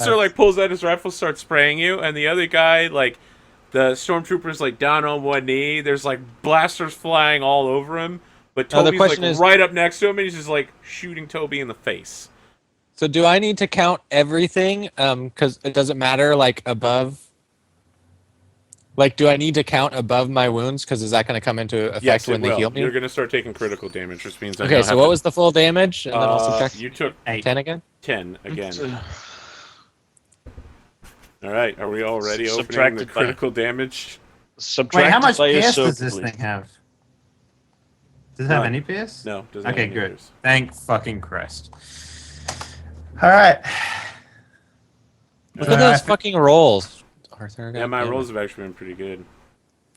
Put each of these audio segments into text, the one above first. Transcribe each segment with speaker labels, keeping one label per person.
Speaker 1: officer like pulls out his rifle, starts spraying you, and the other guy like the stormtrooper's like down on one knee. There's like blasters flying all over him, but
Speaker 2: No, the
Speaker 1: Toby's like
Speaker 2: question is,
Speaker 1: right up next to him, and he's just like shooting Toby in the face.
Speaker 2: so do I need to count everything? Because it doesn't matter, like, above. Like, do I need to count above my wounds? Because is that going to come into effect
Speaker 1: Yes, it
Speaker 2: when they
Speaker 1: will.
Speaker 2: heal
Speaker 1: You're
Speaker 2: me?
Speaker 1: gonna start taking critical damage, which means I
Speaker 2: Okay,
Speaker 1: now
Speaker 2: so
Speaker 1: have
Speaker 2: what
Speaker 1: to.
Speaker 2: was the full damage? And then I'll subtract
Speaker 1: You took
Speaker 3: 8.
Speaker 2: 10 again?
Speaker 1: 10 again. All right, are we already opening the
Speaker 4: Subtracted by-
Speaker 1: critical damage?
Speaker 3: Wait, how
Speaker 4: Subtracted
Speaker 3: much
Speaker 4: by your
Speaker 3: PS
Speaker 4: soak,
Speaker 3: does this
Speaker 4: please.
Speaker 3: thing have? Does it have
Speaker 1: None.
Speaker 3: any PS?
Speaker 1: No, doesn't
Speaker 3: Okay,
Speaker 1: have any
Speaker 3: good.
Speaker 1: others.
Speaker 3: Thank fucking Christ. All right.
Speaker 2: Look at those fucking rolls, Arthur.
Speaker 1: Yeah, my
Speaker 2: goddamn
Speaker 1: rolls
Speaker 2: it.
Speaker 1: have actually been pretty good.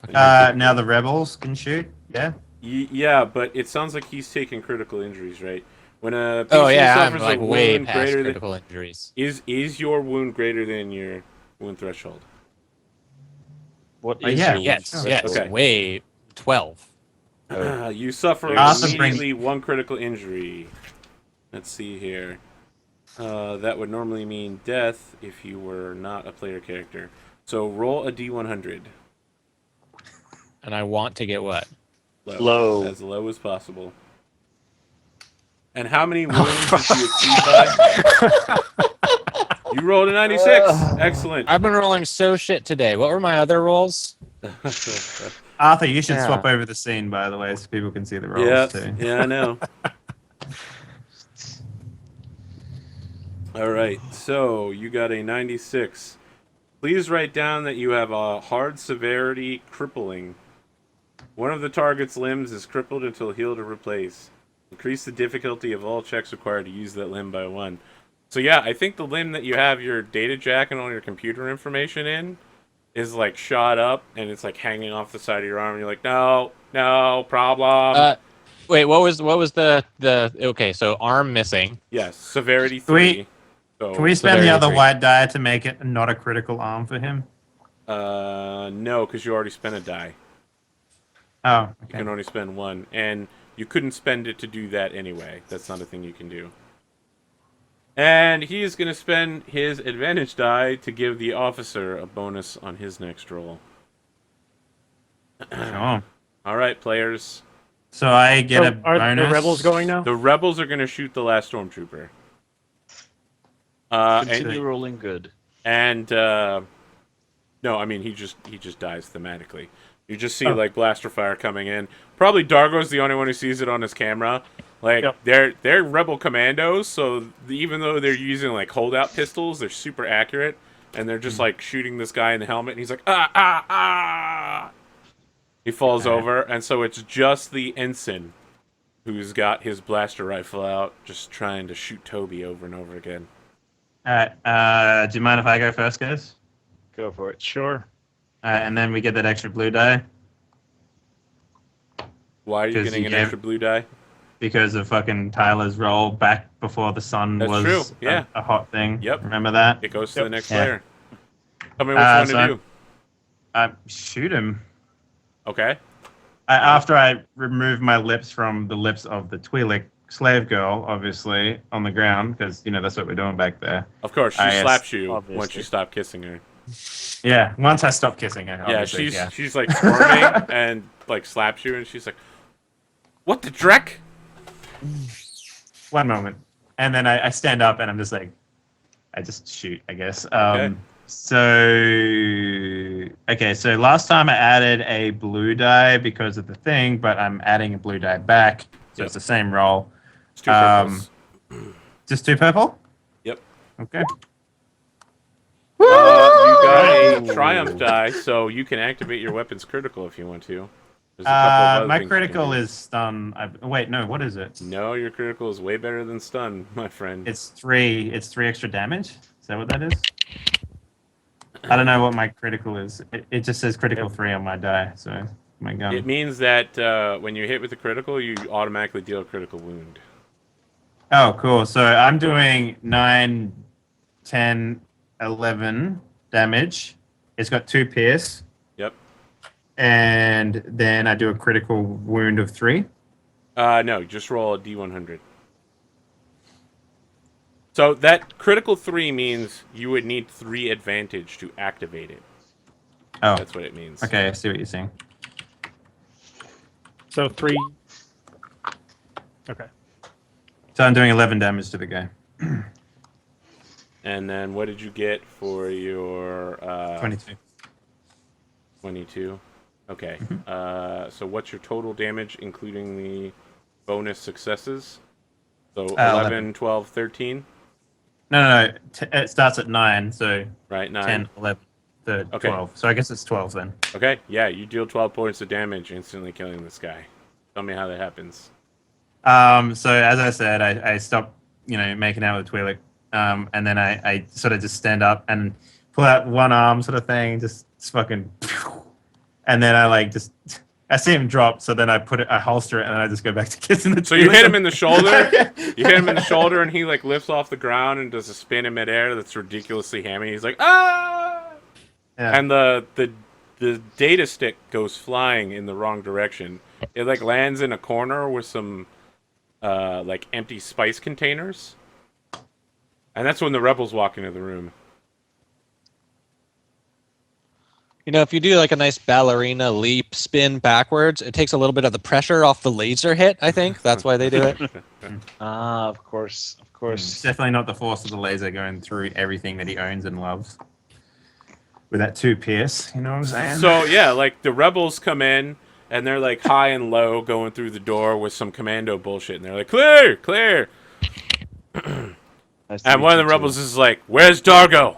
Speaker 3: Now the rebels can shoot. Yeah.
Speaker 1: Yeah, but it sounds like he's taking critical injuries, right? When a PC
Speaker 2: Oh yeah, I'm
Speaker 1: suffers
Speaker 2: like
Speaker 1: a
Speaker 2: way
Speaker 1: wound
Speaker 2: past
Speaker 1: greater
Speaker 2: critical
Speaker 1: than
Speaker 2: injuries.
Speaker 1: is your wound greater than your wound threshold?
Speaker 4: What
Speaker 3: Oh,
Speaker 4: is
Speaker 3: yeah,
Speaker 4: your
Speaker 2: Yes,
Speaker 4: threshold?
Speaker 2: yes,
Speaker 1: Okay.
Speaker 2: way 12.
Speaker 1: You suffer
Speaker 3: Arthur
Speaker 1: immediately one critical injury. Let's see here. That would normally mean death if you were not a player character. So roll a d100.
Speaker 2: And I want to get what?
Speaker 4: Low.
Speaker 1: As low as possible. And how many wounds did you exceed by? You rolled a 96. Excellent.
Speaker 2: I've been rolling so shit today. What were my other rolls?
Speaker 3: Arthur, you should
Speaker 2: Yeah.
Speaker 3: swap over the scene, by the way, so people can see the rolls
Speaker 1: Yeah,
Speaker 3: too.
Speaker 1: yeah, I know. All right, so you got a 96. Please write down that you have a hard severity crippling. One of the target's limbs is crippled until healed or replaced. Increase the difficulty of all checks required to use that limb by 1. So yeah, I think the limb that you have your data jack and all your computer information in is like shot up and it's like hanging off the side of your arm and you're like, no, problem.
Speaker 2: Wait, what was the okay, so arm missing.
Speaker 1: Yes, severity
Speaker 3: Can we-
Speaker 1: 3. So,
Speaker 3: Can we spend the
Speaker 2: Severity
Speaker 3: other
Speaker 2: 3.
Speaker 3: white die to make it not a critical arm for him?
Speaker 1: no, because you already spent a die.
Speaker 3: Oh,
Speaker 1: You
Speaker 3: okay.
Speaker 1: can only spend 1, and you couldn't spend it to do that anyway. That's not a thing you can do. And he is going to spend his advantage die to give the officer a bonus on his next roll.
Speaker 3: Sure.
Speaker 1: All right, players.
Speaker 3: So I get a
Speaker 5: Are
Speaker 3: bonus.
Speaker 5: the rebels going now?
Speaker 1: The rebels are going to shoot the last stormtrooper.
Speaker 4: Continue rolling good.
Speaker 1: No, I mean he just dies thematically. You just see like blaster fire coming in. Probably Dargo's the only one who sees it on his camera. Like they're rebel commandos, so even though they're using like holdout pistols, they're super accurate, and they're just like shooting this guy in the helmet, and he's like ah. He falls over, and so it's just the ensign who's got his blaster rifle out, just trying to shoot Toby over and over again.
Speaker 3: Alright, do you mind if I go first, guys?
Speaker 4: Go for it.
Speaker 5: Sure.
Speaker 3: And then we get that extra blue die
Speaker 1: Why are you
Speaker 3: 'Cause
Speaker 1: getting
Speaker 3: you
Speaker 1: an
Speaker 3: gave-
Speaker 1: extra blue die?
Speaker 3: because of fucking Tyler's roll back before the sun
Speaker 1: That's
Speaker 3: was
Speaker 1: true, yeah.
Speaker 3: a hot thing.
Speaker 1: Yep.
Speaker 3: Remember that?
Speaker 1: It goes to the next
Speaker 3: Yeah.
Speaker 1: player. Tell me what you want
Speaker 3: so
Speaker 1: to do.
Speaker 3: Shoot him.
Speaker 1: Okay.
Speaker 3: After I remove my lips from the lips of the Twi'lek slave girl, obviously, on the ground, because, that's what we're doing back there.
Speaker 1: Of course, she
Speaker 3: Ah, yes.
Speaker 1: slaps you
Speaker 4: Obviously.
Speaker 1: once you stop kissing her.
Speaker 3: Yeah, once I stop kissing her,
Speaker 1: Yeah,
Speaker 3: obviously,
Speaker 1: she's like squirming and like slaps you, and she's like, "What the dreck?"
Speaker 3: One moment. And then I stand up and I'm just like, I just shoot, I guess.
Speaker 1: Okay.
Speaker 3: So last time I added a blue die because of the thing, but I'm adding a blue die back. So
Speaker 1: Yep.
Speaker 3: it's the same roll.
Speaker 1: It's 2 purples.
Speaker 3: Just 2 purple?
Speaker 1: Yep.
Speaker 3: Okay.
Speaker 1: You got a triumph die, so you can activate your weapon's critical if you want to. There's a couple of other
Speaker 3: My
Speaker 1: things you can
Speaker 3: critical
Speaker 1: do.
Speaker 3: is stun. Wait, no, what is it?
Speaker 1: No, your critical is way better than stun, my friend.
Speaker 3: It's 3 extra damage? Is that what that is? I don't know what my critical is. It just says critical 3 on my die, so my gun.
Speaker 1: It means that when you hit with a critical, you automatically deal a critical wound.
Speaker 3: Oh, cool. So I'm doing 9, 10, 11 damage. It's got 2 pierce.
Speaker 1: Yep.
Speaker 3: And then I do a critical wound of 3.
Speaker 1: No, just roll a d100. So that critical 3 means you would need 3 advantage to activate it.
Speaker 3: Oh,
Speaker 1: That's what it means.
Speaker 3: okay. I see what you're saying.
Speaker 5: So 3. Okay.
Speaker 3: So I'm doing 11 damage to the guy.
Speaker 1: And then what did you get for your
Speaker 3: 22.
Speaker 1: 22? Okay.
Speaker 3: Mm-hmm.
Speaker 1: So what's your total damage, including the bonus successes? So
Speaker 3: 11.
Speaker 1: 12, 13?
Speaker 3: No. It starts at 9, so
Speaker 1: Right, 9.
Speaker 3: 10, 11,
Speaker 1: Okay.
Speaker 3: 12. So I guess it's 12 then.
Speaker 1: Okay, yeah, you deal 12 points of damage, instantly killing this guy. Tell me how that happens.
Speaker 3: So as I said, I stopped, making out with Twi'lek, and then I sort of just stand up and pull out one arm, sort of thing, just fucking, and then I see him drop, so then I holster it, and then I just go back to kissing the.
Speaker 1: So you hit him in the shoulder. You hit him in the shoulder, and he like lifts off the ground and does a spin in midair that's ridiculously hammy. He's like, ah!
Speaker 3: Yeah.
Speaker 1: And the data stick goes flying in the wrong direction. It like lands in a corner with some like empty spice containers, and that's when the rebels walk into the room.
Speaker 2: If you do like a nice ballerina leap spin backwards, it takes a little bit of the pressure off the laser hit. I think that's why they do it.
Speaker 4: Ah, of course.
Speaker 3: It's
Speaker 4: course.
Speaker 3: definitely not the force of the laser going through everything that he owns and loves. With that 2 pierce, you know what I'm saying?
Speaker 1: So yeah, like the rebels come in and they're like high and low going through the door with some commando bullshit, and they're like, "Clear, clear."
Speaker 4: Nice to
Speaker 1: And
Speaker 4: meet
Speaker 1: one of
Speaker 4: you
Speaker 1: the
Speaker 4: too.
Speaker 1: rebels is like, "Where's Dargo?"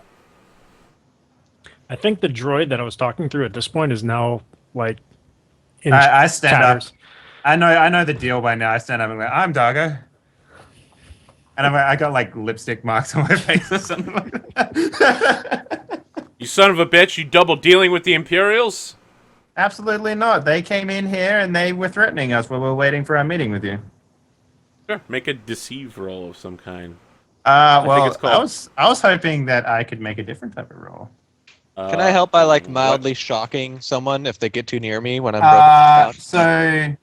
Speaker 5: I think the droid that I was talking through at this point is now like in
Speaker 3: I stand
Speaker 5: tatters.
Speaker 3: up. I know the deal by now. I stand up and I'm like, I'm Dargo. And I got like lipstick marks on my face or something like that.
Speaker 1: You son of a bitch! You double dealing with the Imperials?
Speaker 3: Absolutely not. They came in here and they were threatening us while we were waiting for our meeting with you.
Speaker 1: Sure. Make a deceive roll of some kind.
Speaker 3: Well,
Speaker 1: it's called-
Speaker 3: I was hoping that I could make a different type of roll.
Speaker 2: Can I help by like
Speaker 1: what-
Speaker 2: mildly shocking someone if they get too near me when I'm broken down?
Speaker 3: So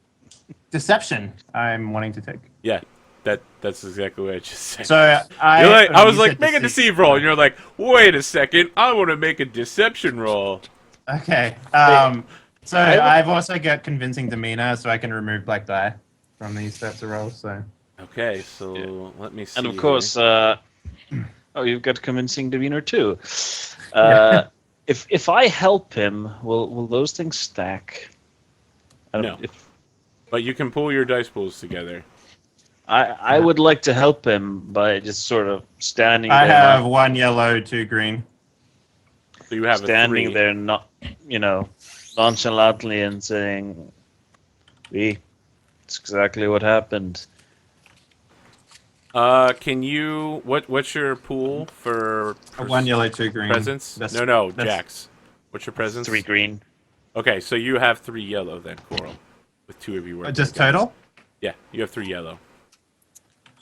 Speaker 3: deception. I'm wanting to take.
Speaker 1: Yeah, that's exactly what I just said.
Speaker 3: So
Speaker 1: I was
Speaker 3: you
Speaker 1: like,
Speaker 3: said
Speaker 1: make a deceive roll, and you're like, wait a second, I want to make a deception roll.
Speaker 3: Okay. So I've also got convincing demeanor, so I can remove black die from these types of rolls. So
Speaker 1: Okay, so
Speaker 4: Yeah.
Speaker 1: let me see.
Speaker 4: And of course, you've got convincing demeanor too.
Speaker 3: Yeah.
Speaker 4: If I help him, will those things stack?
Speaker 1: No. But you can pull your dice pools together.
Speaker 4: I would like to help him by just sort of standing
Speaker 3: I
Speaker 4: there.
Speaker 3: have 1 yellow, 2 green.
Speaker 1: So you have
Speaker 4: standing
Speaker 1: a 3.
Speaker 4: there, not nonchalantly and saying, "We, it's exactly what happened."
Speaker 1: Can you what's your pool for
Speaker 3: 1 yellow, 2 green.
Speaker 1: presents?
Speaker 3: That's-
Speaker 1: No,
Speaker 3: that's-
Speaker 1: Jax. What's your presents?
Speaker 4: 3 green.
Speaker 1: Okay, so you have 3 yellow then, Coral. With 2 of you working.
Speaker 3: Just
Speaker 1: together.
Speaker 3: total?
Speaker 1: Yeah, you have 3 yellow.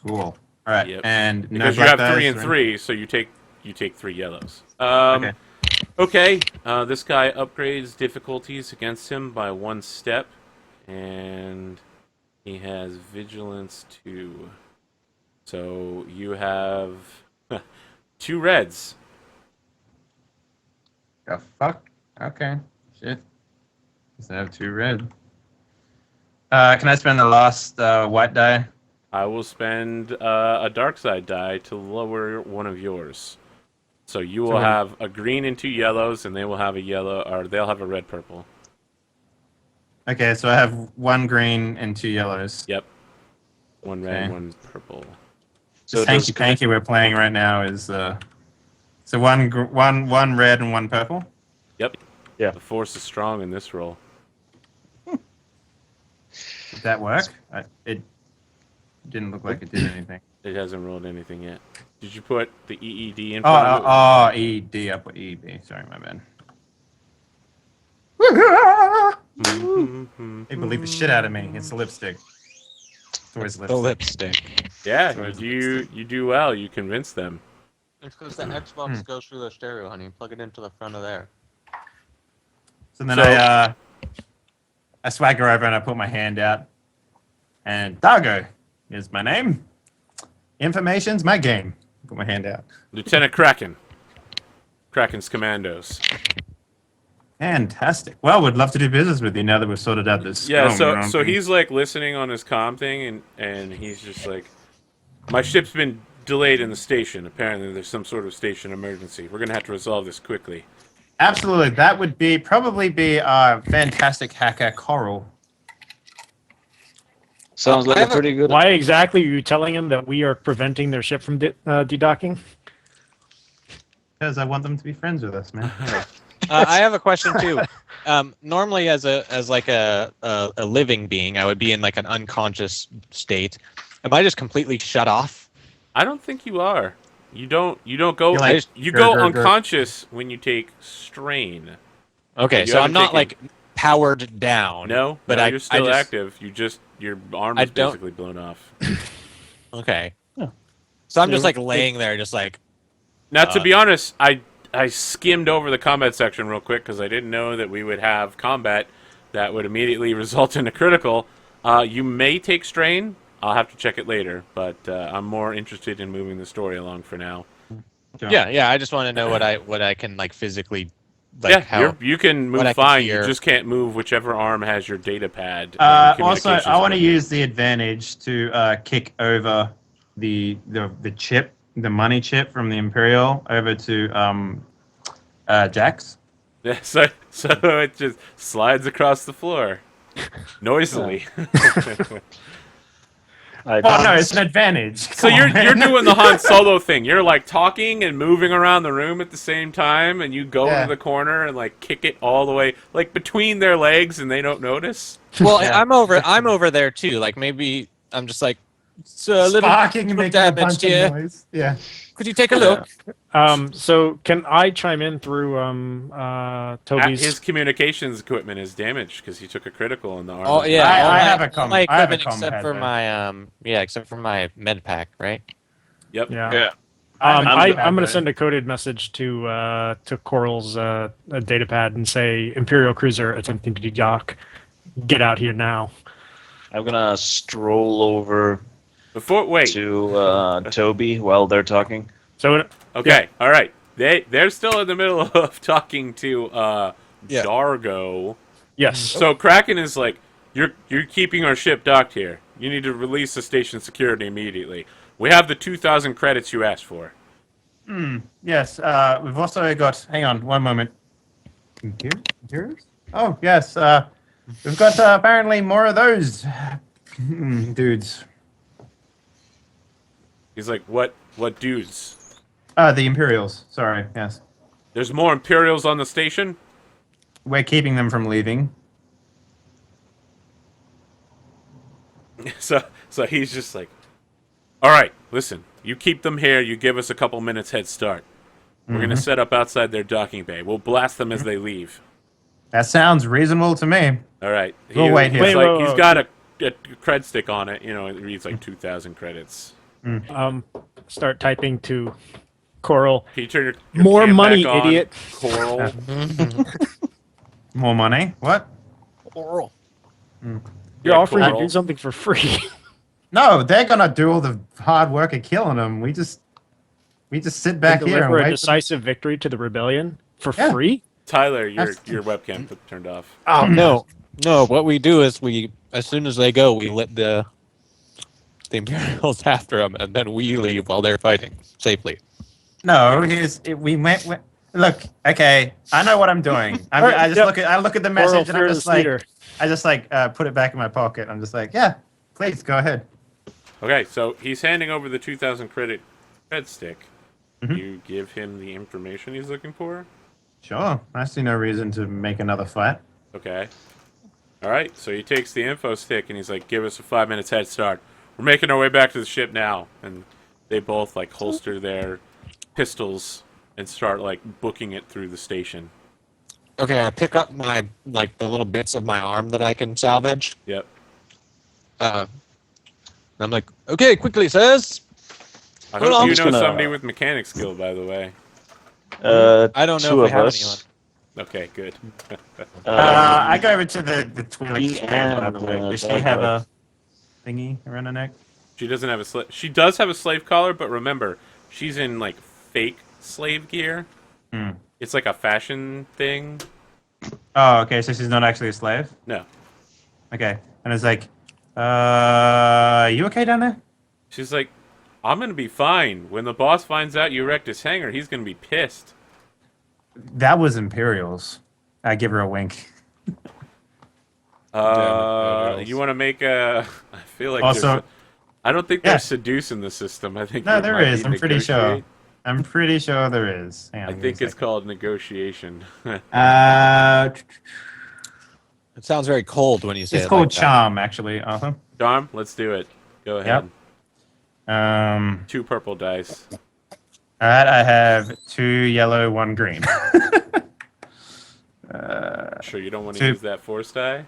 Speaker 3: Cool. All right.
Speaker 1: Yep.
Speaker 3: And no
Speaker 1: Because you
Speaker 3: black
Speaker 1: have 3
Speaker 3: dice
Speaker 1: and
Speaker 3: or
Speaker 1: 3, so you take 3 yellows.
Speaker 3: Okay.
Speaker 1: Okay, this guy upgrades difficulties against him by 1 step, and he has vigilance 2. So you have 2 reds.
Speaker 3: The fuck? Okay. Shit. Just have 2 red. Can I spend the last white die?
Speaker 1: I will spend a dark side die to lower one of yours. So you will
Speaker 3: So-
Speaker 1: have a green and 2 yellows, and they will have a yellow, or they'll have a red purple.
Speaker 3: Okay, so I have 1 green and 2 yellows.
Speaker 1: Yep. 1 red,
Speaker 3: Okay.
Speaker 1: 1 purple.
Speaker 4: So
Speaker 3: Hanky Panky we're playing right now is so one red and 1 purple.
Speaker 1: Yep.
Speaker 4: Yeah.
Speaker 1: The force is strong in this roll.
Speaker 3: Did that work? It didn't look like it did anything.
Speaker 1: It hasn't rolled anything yet. Did you put the EED in front of it?
Speaker 3: Oh, ED up with EB. Sorry, my bad. They believe the shit out of me. It's the lipstick. It's always
Speaker 2: The
Speaker 3: lipstick.
Speaker 2: lipstick.
Speaker 1: Yeah,
Speaker 3: Sorry.
Speaker 1: you do well. You convince them.
Speaker 2: It's because the Xbox goes through the stereo, honey. Plug it into the front of there.
Speaker 3: So then
Speaker 1: So-
Speaker 3: I swagger over and I put my hand out. And Dargo is my name. Information's my game. Put my hand out.
Speaker 1: Lieutenant Kraken. Kraken's commandos.
Speaker 3: Fantastic. Well, we'd love to do business with you now that we've sorted out this.
Speaker 1: Yeah,
Speaker 3: scum,
Speaker 1: so he's like listening on his comm thing, and he's just like, my ship's been delayed in the station. Apparently, there's some sort of station emergency. We're gonna have to resolve this quickly.
Speaker 3: Absolutely. That would probably be our fantastic hacker Coral.
Speaker 4: Sounds like a pretty good.
Speaker 5: Why exactly are you telling him that we are preventing their ship from dedocking?
Speaker 3: Because I want them to be friends with us, man.
Speaker 2: I have a question too. Normally, as a living being, I would be in like an unconscious state. Am I just completely shut off?
Speaker 1: I don't think you are. You don't go.
Speaker 3: You're like,
Speaker 1: you go
Speaker 3: grr.
Speaker 1: unconscious when you take strain.
Speaker 2: Okay,
Speaker 1: You
Speaker 2: so I'm
Speaker 1: haven't
Speaker 2: not
Speaker 1: taken-
Speaker 2: like powered down.
Speaker 1: No,
Speaker 2: but
Speaker 1: no,
Speaker 2: I
Speaker 1: you're still
Speaker 2: I just,
Speaker 1: active. Your arm
Speaker 2: I
Speaker 1: is
Speaker 2: don't-
Speaker 1: basically blown off.
Speaker 2: Okay.
Speaker 4: Yeah.
Speaker 2: So I'm just like laying there, just like.
Speaker 1: Now, to be honest, I skimmed over the combat section real quick because I didn't know that we would have combat that would immediately result in a critical. You may take strain. I'll have to check it later, but I'm more interested in moving the story along for now.
Speaker 2: Yeah. I just want to know what I can like physically. Like
Speaker 1: Yeah,
Speaker 2: how.
Speaker 1: you can
Speaker 2: what
Speaker 1: move
Speaker 2: I can
Speaker 1: fine. You
Speaker 2: hear.
Speaker 1: just can't move whichever arm has your data pad.
Speaker 3: Also, I want to use the advantage to kick over the chip, the money chip from the Imperial over to Jax.
Speaker 1: Yeah, so it just slides across the floor noisily.
Speaker 4: I
Speaker 3: Oh no, it's an advantage.
Speaker 1: So
Speaker 3: Come
Speaker 1: you're
Speaker 3: on, man.
Speaker 1: you're doing the Han Solo thing. You're like talking and moving around the room at the same time, and you go
Speaker 3: Yeah.
Speaker 1: into the corner and like kick it all the way like between their legs, and they don't notice.
Speaker 2: Well,
Speaker 3: Yeah.
Speaker 2: I'm over there too. Like maybe I'm just like. It's a little
Speaker 3: Sparking and making a
Speaker 2: damage
Speaker 3: bunch
Speaker 2: here.
Speaker 3: of noise. Yeah.
Speaker 2: Could you take a look?
Speaker 5: So can I chime in through Toby's?
Speaker 1: His communications equipment is damaged because he took a critical in the arm.
Speaker 2: Oh yeah,
Speaker 3: I
Speaker 2: all my-
Speaker 3: have a
Speaker 2: all
Speaker 3: com-
Speaker 2: my
Speaker 3: I have a
Speaker 2: equipment
Speaker 3: com
Speaker 2: except
Speaker 3: pad
Speaker 2: for
Speaker 3: there.
Speaker 2: except for my med pack, right?
Speaker 1: Yep.
Speaker 5: Yeah.
Speaker 4: Yeah.
Speaker 5: I'm
Speaker 3: I'm
Speaker 5: going to
Speaker 3: good.
Speaker 5: send a coded message to Coral's data pad and say Imperial cruiser attempting to dock. Get out here now.
Speaker 4: I'm gonna stroll over
Speaker 1: Wait.
Speaker 4: to Toby while they're talking.
Speaker 5: So
Speaker 1: Okay. All right. They're still in the middle of talking to
Speaker 2: Yeah.
Speaker 1: Dargo.
Speaker 5: yes,
Speaker 1: So Kraken is like, you're keeping our ship docked here. You need to release the station security immediately. We have the 2,000 credits you asked for.
Speaker 3: Yes. We've also got. Hang on, one moment. Interiors? Oh yes. We've got apparently more of those dudes.
Speaker 1: He's like, what dudes?
Speaker 3: The Imperials. Sorry. Yes.
Speaker 1: There's more Imperials on the station?
Speaker 3: We're keeping them from leaving.
Speaker 1: So he's just like, all right, listen, you keep them here, you give us a couple minutes head start. We're going to set up outside their docking bay. We'll blast them as they leave.
Speaker 3: That sounds reasonable to me.
Speaker 1: All right.
Speaker 3: We'll wait here.
Speaker 1: He's,
Speaker 5: Wait,
Speaker 1: like,
Speaker 5: wait,
Speaker 1: he's
Speaker 5: wait.
Speaker 1: got a cred stick on it. You know, it reads like 2,000 credits.
Speaker 5: start typing to Coral.
Speaker 1: Can you turn your
Speaker 5: More
Speaker 1: cam
Speaker 5: money,
Speaker 1: back on,
Speaker 5: idiot.
Speaker 1: Coral.
Speaker 3: More money? What?
Speaker 2: Oral.
Speaker 5: You're
Speaker 1: Yeah,
Speaker 5: offering to
Speaker 1: Coral.
Speaker 5: do something for free.
Speaker 3: No, they're gonna do all the hard work of killing them. We just sit back here and
Speaker 5: deliver a
Speaker 3: wait.
Speaker 5: decisive victory to the rebellion for
Speaker 3: Yeah.
Speaker 5: free.
Speaker 1: Tyler, your
Speaker 3: That's-
Speaker 1: webcam turned off.
Speaker 2: Oh no. What we do is as soon as they go, we let the Imperials after them, and then we leave while they're fighting safely.
Speaker 3: No, look. Okay, I know what I'm doing. I look at the message
Speaker 5: Coral,
Speaker 3: and I'm just
Speaker 5: fearless
Speaker 3: like,
Speaker 5: leader.
Speaker 3: I just put it back in my pocket. I'm just like, yeah, please go ahead.
Speaker 1: Okay, so he's handing over the 2,000 credit cred stick.
Speaker 3: Mhm.
Speaker 1: You give him the information he's looking for.
Speaker 3: Sure, I see no reason to make another fight.
Speaker 1: Okay. All right, so he takes the info stick and he's like, give us a 5 minutes head start. We're making our way back to the ship now. And they both like holster their pistols and start like booking it through the station.
Speaker 2: Okay, I pick up my the little bits of my arm that I can salvage.
Speaker 1: Yep.
Speaker 2: And I'm like, okay, quickly, sirs.
Speaker 1: I
Speaker 2: Hold
Speaker 1: hope
Speaker 2: on.
Speaker 1: you
Speaker 2: I'm
Speaker 1: know
Speaker 4: just gonna-
Speaker 1: somebody with mechanic skill, by the way.
Speaker 2: I don't know
Speaker 4: Two
Speaker 2: if we
Speaker 4: of
Speaker 2: have
Speaker 4: us.
Speaker 1: Okay, good.
Speaker 3: I go over to the
Speaker 4: Me
Speaker 3: Twi'lek.
Speaker 4: and,
Speaker 3: Does she
Speaker 4: Dark
Speaker 3: have
Speaker 4: Lord.
Speaker 3: a thingy around her neck?
Speaker 1: She doesn't have a slave. She does have a slave collar, but remember, she's in like fake slave gear.
Speaker 3: Hmm.
Speaker 1: It's like a fashion thing.
Speaker 3: Oh, okay. So she's not actually a slave.
Speaker 1: No,
Speaker 3: Okay. And it's like, you okay down there?
Speaker 1: she's like, I'm gonna be fine. When the boss finds out you wrecked his hangar, he's gonna be pissed.
Speaker 3: That was Imperials. I give her a wink.
Speaker 1: You want to make a? I feel like
Speaker 3: Also,
Speaker 1: I don't think
Speaker 3: yeah.
Speaker 1: there's seduce in the system. I think
Speaker 3: No,
Speaker 1: it
Speaker 3: there
Speaker 1: might
Speaker 3: is.
Speaker 1: be
Speaker 3: I'm pretty sure.
Speaker 1: negotiate.
Speaker 3: I'm pretty sure there is. Hang on,
Speaker 1: I
Speaker 3: give me a
Speaker 1: think it's
Speaker 3: second.
Speaker 1: called negotiation.
Speaker 2: It sounds very cold when you say
Speaker 3: It's
Speaker 2: it
Speaker 3: called
Speaker 2: like that.
Speaker 3: Charm, actually, Arthur.
Speaker 1: Dom, let's do it. Go ahead.
Speaker 3: Yep.
Speaker 1: 2 purple dice.
Speaker 3: Alright, I have 2 yellow, 1 green.
Speaker 1: Sure, you don't want to
Speaker 3: two-
Speaker 1: use that force die?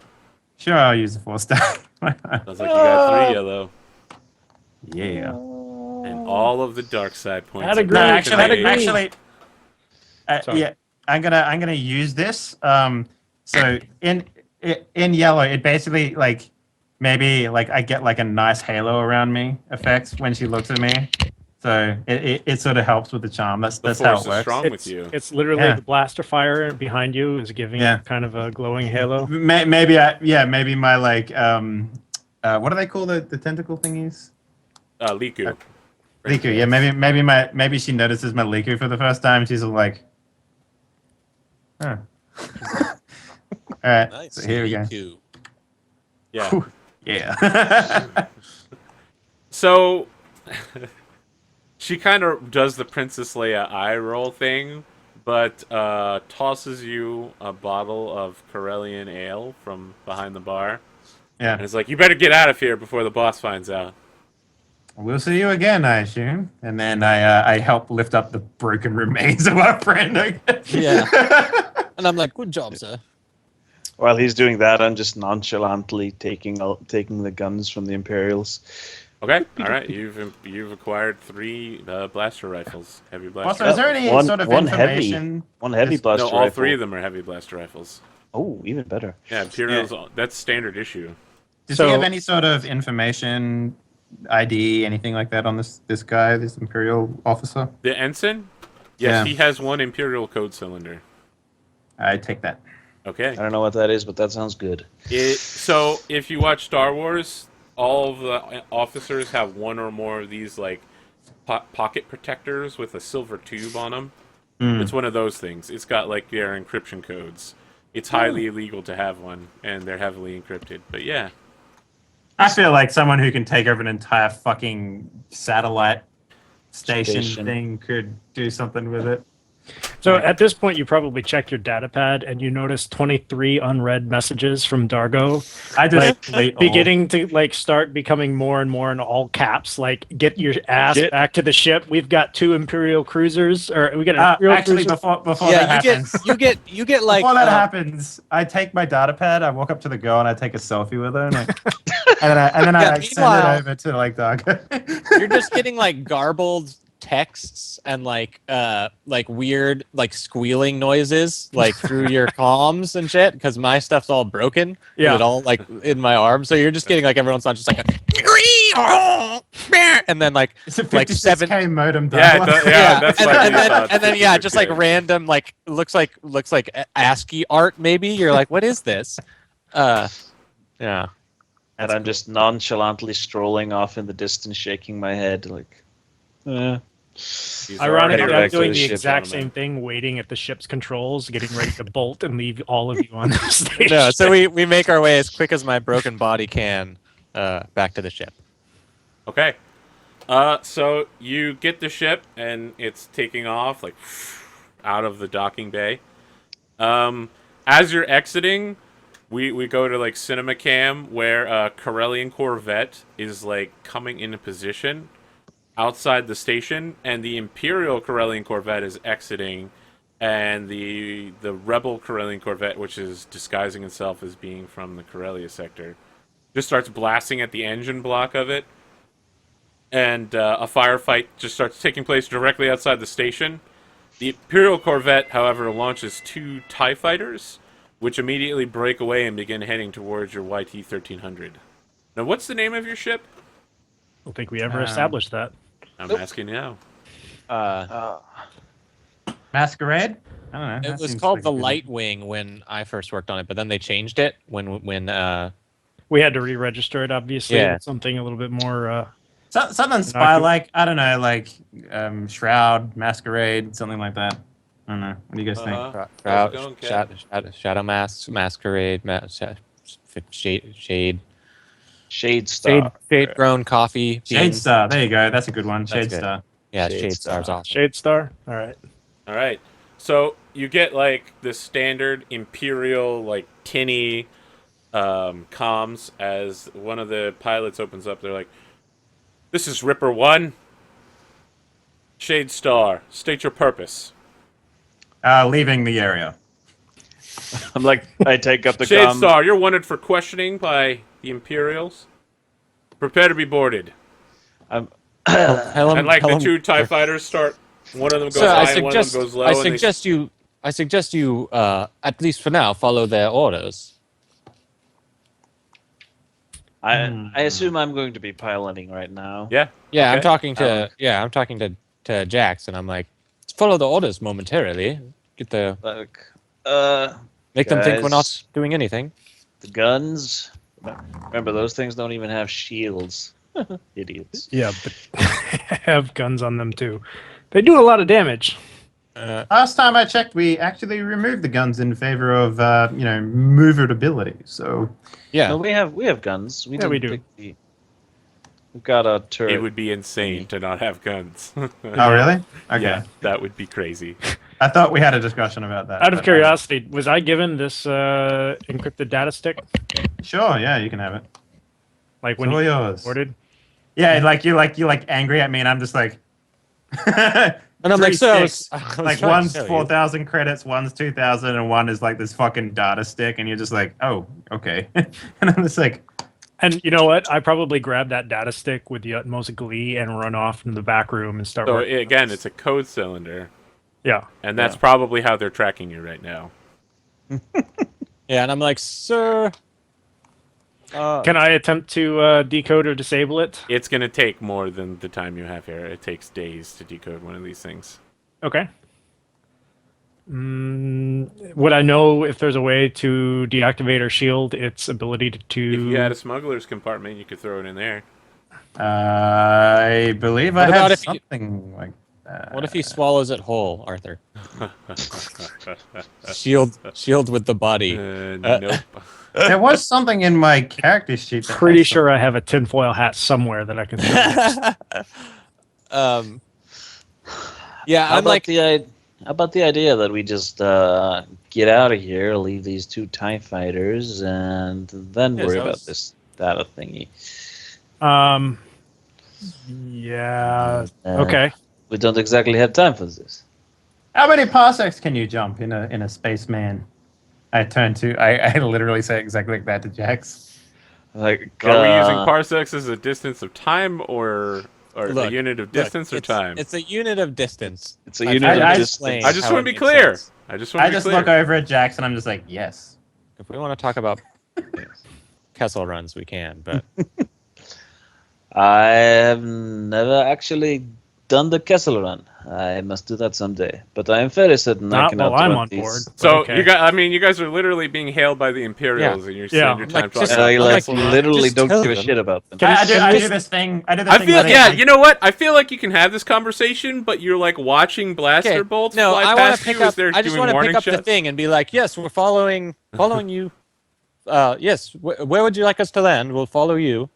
Speaker 3: Sure, I'll use the 4 star.
Speaker 1: Sounds like you got 3 yellow.
Speaker 3: Yeah.
Speaker 1: And all of the dark side points.
Speaker 5: Atta
Speaker 1: are
Speaker 5: green.
Speaker 3: No,
Speaker 1: back
Speaker 5: Actually,
Speaker 1: to me.
Speaker 3: actually,
Speaker 5: Sorry.
Speaker 3: yeah, I'm gonna use this. So in yellow, it basically like maybe like I get like a nice halo around me effect when she looks at me. So it sort of helps with the charm. That's
Speaker 1: The
Speaker 3: how
Speaker 1: force
Speaker 3: it
Speaker 1: is
Speaker 3: works.
Speaker 1: strong with you.
Speaker 5: It's literally
Speaker 3: Yeah.
Speaker 5: the blaster fire behind you is giving
Speaker 3: Yeah.
Speaker 5: kind of a glowing halo.
Speaker 3: Maybe maybe my like what do they call the tentacle thingies?
Speaker 1: Liku.
Speaker 3: Liku. Yeah, maybe she notices my Liku for the first time. She's like, huh. All right,
Speaker 2: Nice.
Speaker 3: so here we go.
Speaker 2: Too.
Speaker 1: Yeah.
Speaker 3: Whew. Yeah.
Speaker 1: So she kind of does the Princess Leia eye roll thing, but tosses you a bottle of Corellian ale from behind the bar.
Speaker 3: Yeah.
Speaker 1: And it's like, you better get out of here before the boss finds out.
Speaker 3: We'll see you again, I assume. And then I help lift up the broken remains of our friend.
Speaker 2: Yeah. And I'm like, good job, sir.
Speaker 4: While he's doing that, I'm just nonchalantly taking the guns from the Imperials.
Speaker 1: Okay, all right. You've acquired 3 blaster rifles, heavy blaster.
Speaker 3: Also, is there any
Speaker 4: One-
Speaker 3: sort of
Speaker 4: one heavy.
Speaker 3: information?
Speaker 4: One heavy blaster
Speaker 1: No, all
Speaker 4: rifle.
Speaker 1: 3 of them are heavy blaster rifles.
Speaker 4: Oh, even better.
Speaker 1: Yeah, Imperials. That's standard issue.
Speaker 3: Does
Speaker 5: So-
Speaker 3: he have any sort of information, ID, anything like that on this guy, this Imperial officer?
Speaker 1: The ensign. Yes,
Speaker 3: Yeah.
Speaker 1: he has 1 Imperial code cylinder.
Speaker 3: I take that.
Speaker 1: Okay.
Speaker 4: I don't know what that is, but that sounds good.
Speaker 1: So if you watch Star Wars, all of the officers have 1 or more of these like pocket protectors with a silver tube on them. It's one of those things. It's got like their encryption codes. It's highly illegal to have one, and they're heavily encrypted. But yeah,
Speaker 3: I feel like someone who can take over an entire fucking satellite station thing could do something with it.
Speaker 5: So at this point, you probably check your data pad and you notice 23 unread messages from Dargo,
Speaker 3: I just
Speaker 5: like
Speaker 3: delete all.
Speaker 5: beginning to like start becoming more and more in all caps. Like, get your ass
Speaker 4: Get-
Speaker 5: back to the ship. We've got 2 Imperial cruisers, or we got an Imperial
Speaker 3: Actually,
Speaker 5: cruiser.
Speaker 3: before that
Speaker 2: Yeah,
Speaker 3: happens,
Speaker 2: you get like
Speaker 3: before that happens, I take my data pad, I walk up to the girl, and I take a selfie with her, and, and then I
Speaker 2: Yeah,
Speaker 3: like, send
Speaker 2: meanwhile-
Speaker 3: it over to like Dargo.
Speaker 2: you're just getting like garbled texts and like weird like squealing noises like through your comms and shit because my stuff's all broken.
Speaker 5: Yeah.
Speaker 2: It all like in my arm, so you're just getting like everyone's not just like and then like
Speaker 3: It's a
Speaker 2: like
Speaker 3: 56K modem.
Speaker 1: yeah,
Speaker 3: dial-up.
Speaker 1: that's
Speaker 2: and,
Speaker 1: what
Speaker 2: then,
Speaker 1: we thought.
Speaker 2: and then yeah, just like
Speaker 1: 56K.
Speaker 2: random like looks like ASCII art maybe. You're like, what is this? Yeah.
Speaker 4: And I'm just nonchalantly strolling off in the distance, shaking my head like,
Speaker 1: He's
Speaker 5: Ironically,
Speaker 1: already
Speaker 4: back
Speaker 5: I'm
Speaker 4: to
Speaker 5: doing
Speaker 4: the
Speaker 5: the
Speaker 4: ship,
Speaker 5: exact
Speaker 1: gentlemen.
Speaker 5: same thing, waiting at the ship's controls, getting ready to bolt and leave all of you on the stage.
Speaker 2: No, so we make our way as quick as my broken body can back to the ship.
Speaker 1: Okay. So you get the ship and it's taking off like out of the docking bay. As you're exiting, we go to like cinema cam where a Corellian Corvette is like coming into position outside the station, and the Imperial Corellian Corvette is exiting, and the Rebel Corellian Corvette, which is disguising itself as being from the Corellia sector, just starts blasting at the engine block of it. And a firefight just starts taking place directly outside the station. The Imperial Corvette, however, launches 2 TIE fighters, which immediately break away and begin heading towards your YT-1300. Now, what's the name of your ship?
Speaker 5: I don't think we ever established that.
Speaker 1: I'm asking now.
Speaker 4: Uh,
Speaker 3: Masquerade? I don't know.
Speaker 2: It
Speaker 3: that
Speaker 2: was
Speaker 3: seems
Speaker 2: called
Speaker 3: like
Speaker 2: the
Speaker 3: a good-
Speaker 2: Light Wing when I first worked on it, but then they changed it when
Speaker 5: We had to re-register it, obviously,
Speaker 2: Yeah.
Speaker 5: with something a little bit more.
Speaker 3: Something spy like, I don't know, like Shroud, Masquerade, something like that. I don't know. What do you guys think?
Speaker 1: Uh-huh. How's it going, Kat?
Speaker 2: Shadow Mask, Masquerade, Shade,
Speaker 4: Shade
Speaker 2: Grown Coffee,
Speaker 3: Shade
Speaker 2: Beans.
Speaker 3: Star. There you go. That's a good one.
Speaker 2: That's
Speaker 3: Shade
Speaker 2: good.
Speaker 3: Star.
Speaker 2: Yeah,
Speaker 4: Shade
Speaker 2: Shade Star's
Speaker 4: Star.
Speaker 2: awesome.
Speaker 5: Shade Star. All right.
Speaker 1: All right. So you get like the standard Imperial, like tinny comms as one of the pilots opens up. They're like, "This is Ripper 1. Shade Star, state your purpose."
Speaker 3: Leaving the area.
Speaker 4: I'm like, I take up the
Speaker 1: Shade
Speaker 4: comm.
Speaker 1: Star, you're wanted for questioning by the Imperials. Prepare to be boarded.
Speaker 4: I'm,
Speaker 1: And like the two TIE fighters start, one of them goes high and one of them goes low.
Speaker 2: I suggest you, at least for now, follow their orders.
Speaker 4: I assume I'm going to be piloting right now.
Speaker 1: Yeah.
Speaker 2: Yeah,
Speaker 1: Okay.
Speaker 2: I'm talking to Jax, and I'm like, follow the orders momentarily. Get the
Speaker 4: Like,
Speaker 2: make them think we're not
Speaker 4: guys.
Speaker 2: doing anything.
Speaker 4: The guns. Remember, those things don't even have shields. Idiots.
Speaker 5: Yeah, but have guns on them too. They do a lot of damage.
Speaker 3: Last time I checked, we actually removed the guns in favor of, movability. So
Speaker 2: Yeah,
Speaker 4: No, we have guns.
Speaker 5: Yeah, we do.
Speaker 4: We've got a turret.
Speaker 1: It would be insane to not have guns.
Speaker 3: Oh, really? Okay.
Speaker 1: Yeah, that would be crazy.
Speaker 3: I thought we had a discussion about that.
Speaker 5: Out of
Speaker 3: but,
Speaker 5: curiosity, was I given this encrypted data stick?
Speaker 3: sure, yeah, you can have it.
Speaker 5: Like
Speaker 3: It's
Speaker 5: when
Speaker 3: all
Speaker 5: you
Speaker 3: yours.
Speaker 5: ordered?
Speaker 3: Yeah, like you're angry at me, and I'm just like.
Speaker 2: and I'm like, so I was
Speaker 3: like
Speaker 2: trying to
Speaker 3: one's
Speaker 2: tell you.
Speaker 3: 4,000 credits, one's 2,000, and one is like this fucking data stick, and you're just like, oh, okay. And I'm just like,
Speaker 5: And you know what? I probably grab that data stick with the utmost glee and run off into the back room and start
Speaker 1: So
Speaker 5: working.
Speaker 1: again, it's a code cylinder,
Speaker 5: Yeah.
Speaker 1: and that's probably how they're tracking you right now.
Speaker 2: Yeah, and I'm like, sir.
Speaker 5: Can I attempt to decode or disable it?
Speaker 1: It's going to take more than the time you have here. It takes days to decode one of these things.
Speaker 5: Okay. Would I know if there's a way to deactivate or shield its ability to?
Speaker 1: If you had a smuggler's compartment, you could throw it in there.
Speaker 3: I believe I
Speaker 2: What about
Speaker 3: had
Speaker 2: if you-
Speaker 3: something like that.
Speaker 2: What if he swallows it whole, Arthur? Shield with the body.
Speaker 1: Nope.
Speaker 3: There was something in my character sheet. That
Speaker 5: Pretty
Speaker 3: had
Speaker 5: sure I have a tinfoil hat somewhere that I can.
Speaker 2: Yeah,
Speaker 4: How
Speaker 2: I'm
Speaker 4: about
Speaker 2: like,
Speaker 4: how about the idea that we just get out of here, leave these two TIE fighters, and then
Speaker 2: Yeah,
Speaker 4: worry
Speaker 2: sounds-
Speaker 4: about this data thingy?
Speaker 5: Yeah.
Speaker 4: Uh,
Speaker 5: Okay.
Speaker 4: We don't exactly have time for this.
Speaker 3: How many parsecs can you jump in a spaceman? I literally say exactly like that to Jax.
Speaker 4: Like,
Speaker 1: Are we using parsecs as a distance of time or
Speaker 2: Look,
Speaker 1: a unit of distance or time?
Speaker 2: It's a unit of distance.
Speaker 4: It's a
Speaker 2: I've
Speaker 4: unit
Speaker 2: tried
Speaker 3: of
Speaker 2: to
Speaker 4: distance.
Speaker 2: explain
Speaker 1: I just
Speaker 2: how
Speaker 1: want to
Speaker 2: it
Speaker 1: be
Speaker 2: makes
Speaker 1: clear.
Speaker 2: sense.
Speaker 1: I just want
Speaker 3: I
Speaker 1: to be
Speaker 3: just
Speaker 1: clear.
Speaker 3: look over at Jax and I'm just like, yes.
Speaker 2: If we want to talk about Kessel runs, we can. But
Speaker 4: I have never actually done the Kessel run. I must do that someday. But I am fairly certain I
Speaker 5: Not
Speaker 4: can
Speaker 5: while I'm
Speaker 4: outrun
Speaker 5: on
Speaker 4: these.
Speaker 5: board.
Speaker 1: So
Speaker 5: Okay.
Speaker 1: you guys are literally being hailed by the Imperials, and you're
Speaker 5: Yeah.
Speaker 1: spending your
Speaker 2: Like,
Speaker 1: time
Speaker 2: just-
Speaker 1: talking
Speaker 4: I
Speaker 1: about
Speaker 4: like
Speaker 1: Kessel Run.
Speaker 4: literally
Speaker 2: Just
Speaker 4: don't
Speaker 2: tell
Speaker 4: give a
Speaker 2: them.
Speaker 4: shit about them.
Speaker 3: I do
Speaker 2: just-
Speaker 3: this thing. I do the
Speaker 1: I
Speaker 3: thing.
Speaker 1: feel,
Speaker 3: where they,
Speaker 1: yeah,
Speaker 3: like-
Speaker 1: you know what? I feel like you can have this conversation, but you're like watching blaster bolts
Speaker 2: no,
Speaker 1: fly
Speaker 2: I want
Speaker 1: past
Speaker 2: to pick
Speaker 1: you as
Speaker 2: up.
Speaker 1: they're
Speaker 2: I just
Speaker 1: doing
Speaker 2: want to
Speaker 1: warning
Speaker 2: pick up
Speaker 1: shots.
Speaker 2: the thing and be like, yes, we're following you. Yes, where would you like us to land? We'll follow you.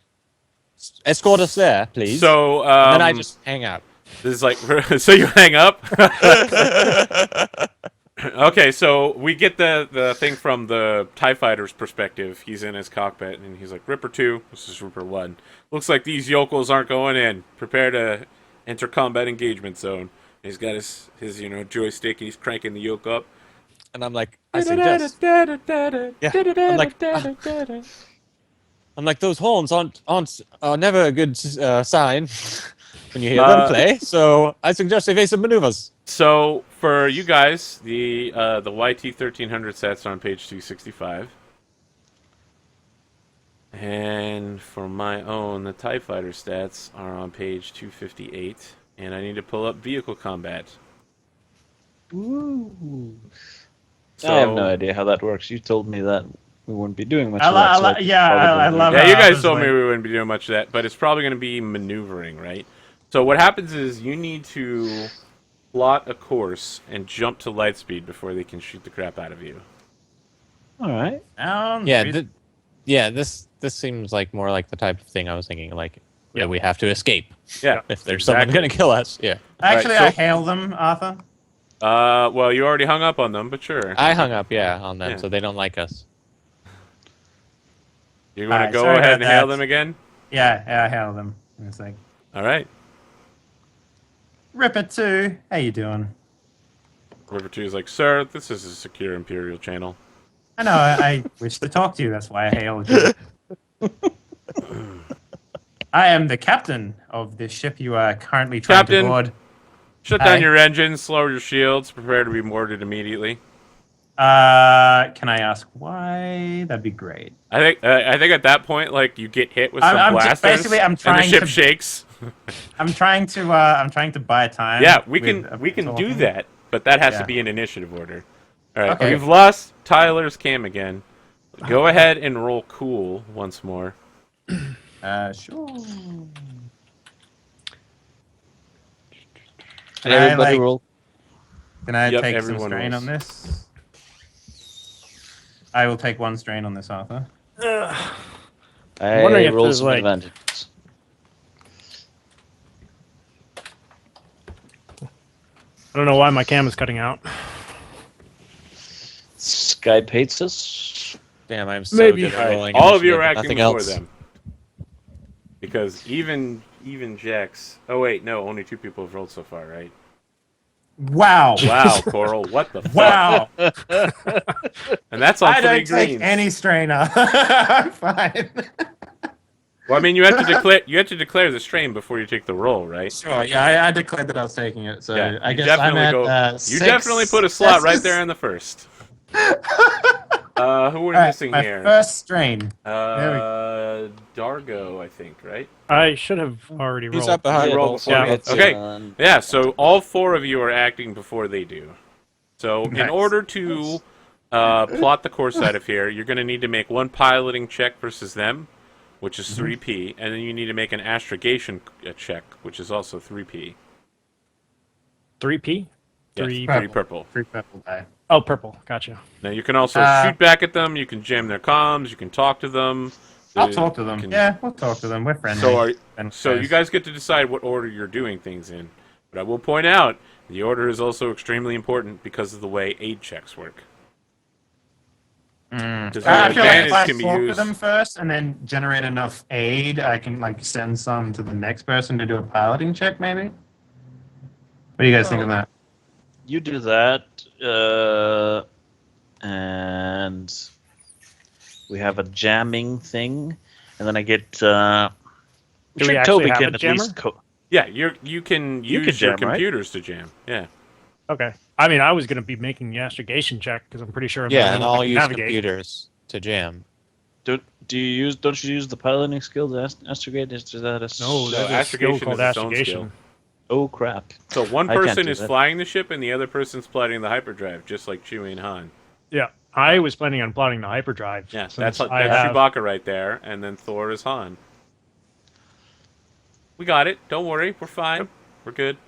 Speaker 2: Escort us there, please.
Speaker 1: So
Speaker 2: and then I just hang out.
Speaker 1: this is like so you hang up. Okay, so we get the thing from the TIE fighter's perspective. He's in his cockpit and he's like, Ripper 2, this is Ripper 1. Looks like these yokels aren't going in. Prepare to enter combat engagement zone. And he's got his joystick and he's cranking the yoke up.
Speaker 2: And I'm like, I suggest. I'm like, those horns are never a good sign when you hear them play. So I suggest evasive maneuvers.
Speaker 1: So for you guys, the YT 1300 sets are on page 265. And for my own, the TIE Fighter stats are on page 258. And I need to pull up vehicle combat.
Speaker 4: Ooh.
Speaker 1: So,
Speaker 4: I have no idea how that works. You told me that we wouldn't be doing much
Speaker 3: I
Speaker 4: of that.
Speaker 3: love
Speaker 1: Yeah, you guys
Speaker 3: others
Speaker 1: told me
Speaker 3: went-
Speaker 1: we wouldn't be doing much of that, but it's probably going to be maneuvering, right? So what happens is you need to plot a course and jump to light speed before they can shoot the crap out of you.
Speaker 4: All right.
Speaker 2: Yeah, this seems like more like the type of thing I was thinking, like that we have to escape
Speaker 1: Yeah.
Speaker 2: if there's someone going to kill us. Yeah.
Speaker 3: Actually,
Speaker 1: Alright,
Speaker 3: I hail them, Arthur.
Speaker 1: Well, you already hung up on them, but sure.
Speaker 2: I hung up, on them,
Speaker 1: Yeah.
Speaker 2: so they don't like us.
Speaker 1: You want to
Speaker 3: Alright,
Speaker 1: go
Speaker 3: sorry
Speaker 1: ahead
Speaker 3: about
Speaker 1: and hail
Speaker 3: that.
Speaker 1: them again?
Speaker 3: Yeah, I hail them. It's like,
Speaker 1: All right.
Speaker 3: Ripper 2, how you doing?
Speaker 1: River 2 is like, sir, this is a secure Imperial channel.
Speaker 3: I know, I wish to talk to you, that's why I hailed you. I am the captain of this ship you are currently trying
Speaker 1: Captain.
Speaker 3: to board.
Speaker 1: Shut
Speaker 3: Hi.
Speaker 1: down your engines, lower your shields, prepare to be boarded immediately.
Speaker 3: Can I ask why? That'd be great.
Speaker 1: I think at that point, like, you get hit with some
Speaker 3: I'm
Speaker 1: blasters,
Speaker 3: basically, I'm
Speaker 1: and the
Speaker 3: trying
Speaker 1: ship
Speaker 3: to-
Speaker 1: shakes.
Speaker 3: I'm trying to buy time.
Speaker 1: Yeah, we
Speaker 3: with,
Speaker 1: can do
Speaker 3: talking.
Speaker 1: that, but that has
Speaker 3: Yeah.
Speaker 1: to be in initiative order. All right,
Speaker 3: Okay.
Speaker 1: we've lost Tyler's cam again. Go ahead and roll cool once more.
Speaker 3: Sure.
Speaker 4: Can everybody roll?
Speaker 3: Can I
Speaker 1: Yep,
Speaker 3: take some
Speaker 1: everyone
Speaker 3: strain
Speaker 1: rolls.
Speaker 3: on this? I will take 1 strain on this, Arthur.
Speaker 4: I
Speaker 5: wondering if
Speaker 4: roll
Speaker 5: there's,
Speaker 4: some
Speaker 5: like-
Speaker 4: advantages.
Speaker 5: I don't know why my cam is cutting out.
Speaker 4: Skype hates us.
Speaker 2: Damn, I'm so
Speaker 5: Maybe.
Speaker 2: good at
Speaker 1: All right,
Speaker 2: rolling.
Speaker 1: all of you are
Speaker 2: initiative,
Speaker 1: acting
Speaker 2: nothing
Speaker 1: before
Speaker 2: else.
Speaker 1: them. Because even Jax... Oh, wait, no, only 2 people have rolled so far, right?
Speaker 3: Wow.
Speaker 1: Wow, Coral, what the fuck?
Speaker 3: Wow.
Speaker 1: And that's on
Speaker 3: I
Speaker 1: 3
Speaker 3: don't take
Speaker 1: greens.
Speaker 3: any strainer. I'm fine.
Speaker 1: Well, I mean, you have to declare the strain before you take the roll, right?
Speaker 3: Sure, yeah, I declared that I was taking it, so
Speaker 1: Yeah,
Speaker 3: I
Speaker 1: you
Speaker 3: guess I'm
Speaker 1: definitely
Speaker 3: at
Speaker 1: You
Speaker 3: 6
Speaker 1: definitely put a slot right
Speaker 3: successes.
Speaker 1: there in the first. Who are we
Speaker 3: Alright,
Speaker 1: missing
Speaker 3: my
Speaker 1: here?
Speaker 3: first strain.
Speaker 1: Dargo, I think, right?
Speaker 5: I should have already
Speaker 2: He's
Speaker 5: rolled.
Speaker 2: up behind
Speaker 1: You roll
Speaker 2: us.
Speaker 1: before
Speaker 5: Yeah.
Speaker 1: me.
Speaker 4: It's,
Speaker 1: Okay. Yeah, so all 4 of you are acting before they do. So in
Speaker 3: Nice.
Speaker 1: order to plot the course out of here, you're going to need to make 1 piloting check versus them, which is 3p, and then you need to make an astrogation check, which is also 3p.
Speaker 5: 3P?
Speaker 1: Yes,
Speaker 5: 3
Speaker 1: 3 purple.
Speaker 3: 3 purple die.
Speaker 5: Oh, purple. Gotcha.
Speaker 1: Now you can also shoot back at them. You can jam their comms. You can talk to them.
Speaker 3: I'll talk to them.
Speaker 1: can-
Speaker 3: Yeah, we'll talk to them. We're friendly.
Speaker 1: So you guys get to decide what order you're doing things in. But I will point out the order is also extremely important because of the way aid checks work. Because
Speaker 3: I feel like
Speaker 1: advantage
Speaker 3: if I
Speaker 1: can be
Speaker 3: talk to
Speaker 1: used.
Speaker 3: them first and then generate enough aid, I can like send some to the next person to do a piloting check, maybe. What do you guys think of that?
Speaker 4: You do that, and we have a jamming thing, and then I get. I'm
Speaker 5: Do we
Speaker 4: sure
Speaker 5: actually
Speaker 4: Toby
Speaker 5: have
Speaker 4: can
Speaker 5: a
Speaker 4: at least.
Speaker 1: Yeah, you can
Speaker 4: You
Speaker 1: use
Speaker 4: can
Speaker 1: your
Speaker 4: jam, right?
Speaker 1: computers to jam. Yeah.
Speaker 5: Okay. I mean, I was going to be making the astrogation check because I'm pretty sure I'm
Speaker 2: Yeah,
Speaker 5: the
Speaker 2: and
Speaker 5: only one
Speaker 2: I'll
Speaker 5: that can
Speaker 2: use
Speaker 5: navigate.
Speaker 2: computers to jam.
Speaker 4: Don't you use the piloting skill to astrogate? Is that a
Speaker 5: No,
Speaker 1: So
Speaker 5: there's a
Speaker 1: astrogation
Speaker 5: skill called
Speaker 1: is its own
Speaker 5: astrogation.
Speaker 4: Oh crap!
Speaker 1: So one
Speaker 4: I can't
Speaker 1: person
Speaker 4: do
Speaker 1: is
Speaker 4: that.
Speaker 1: flying the ship and the other person's plotting the hyperdrive, just like Chewie and Han.
Speaker 5: Yeah, I was planning on plotting the hyperdrive.
Speaker 1: Yeah,
Speaker 5: since
Speaker 1: that's
Speaker 5: I have-
Speaker 1: Chewbacca right there, and then Thor is Han. We got it. Don't worry, we're fine. We're good.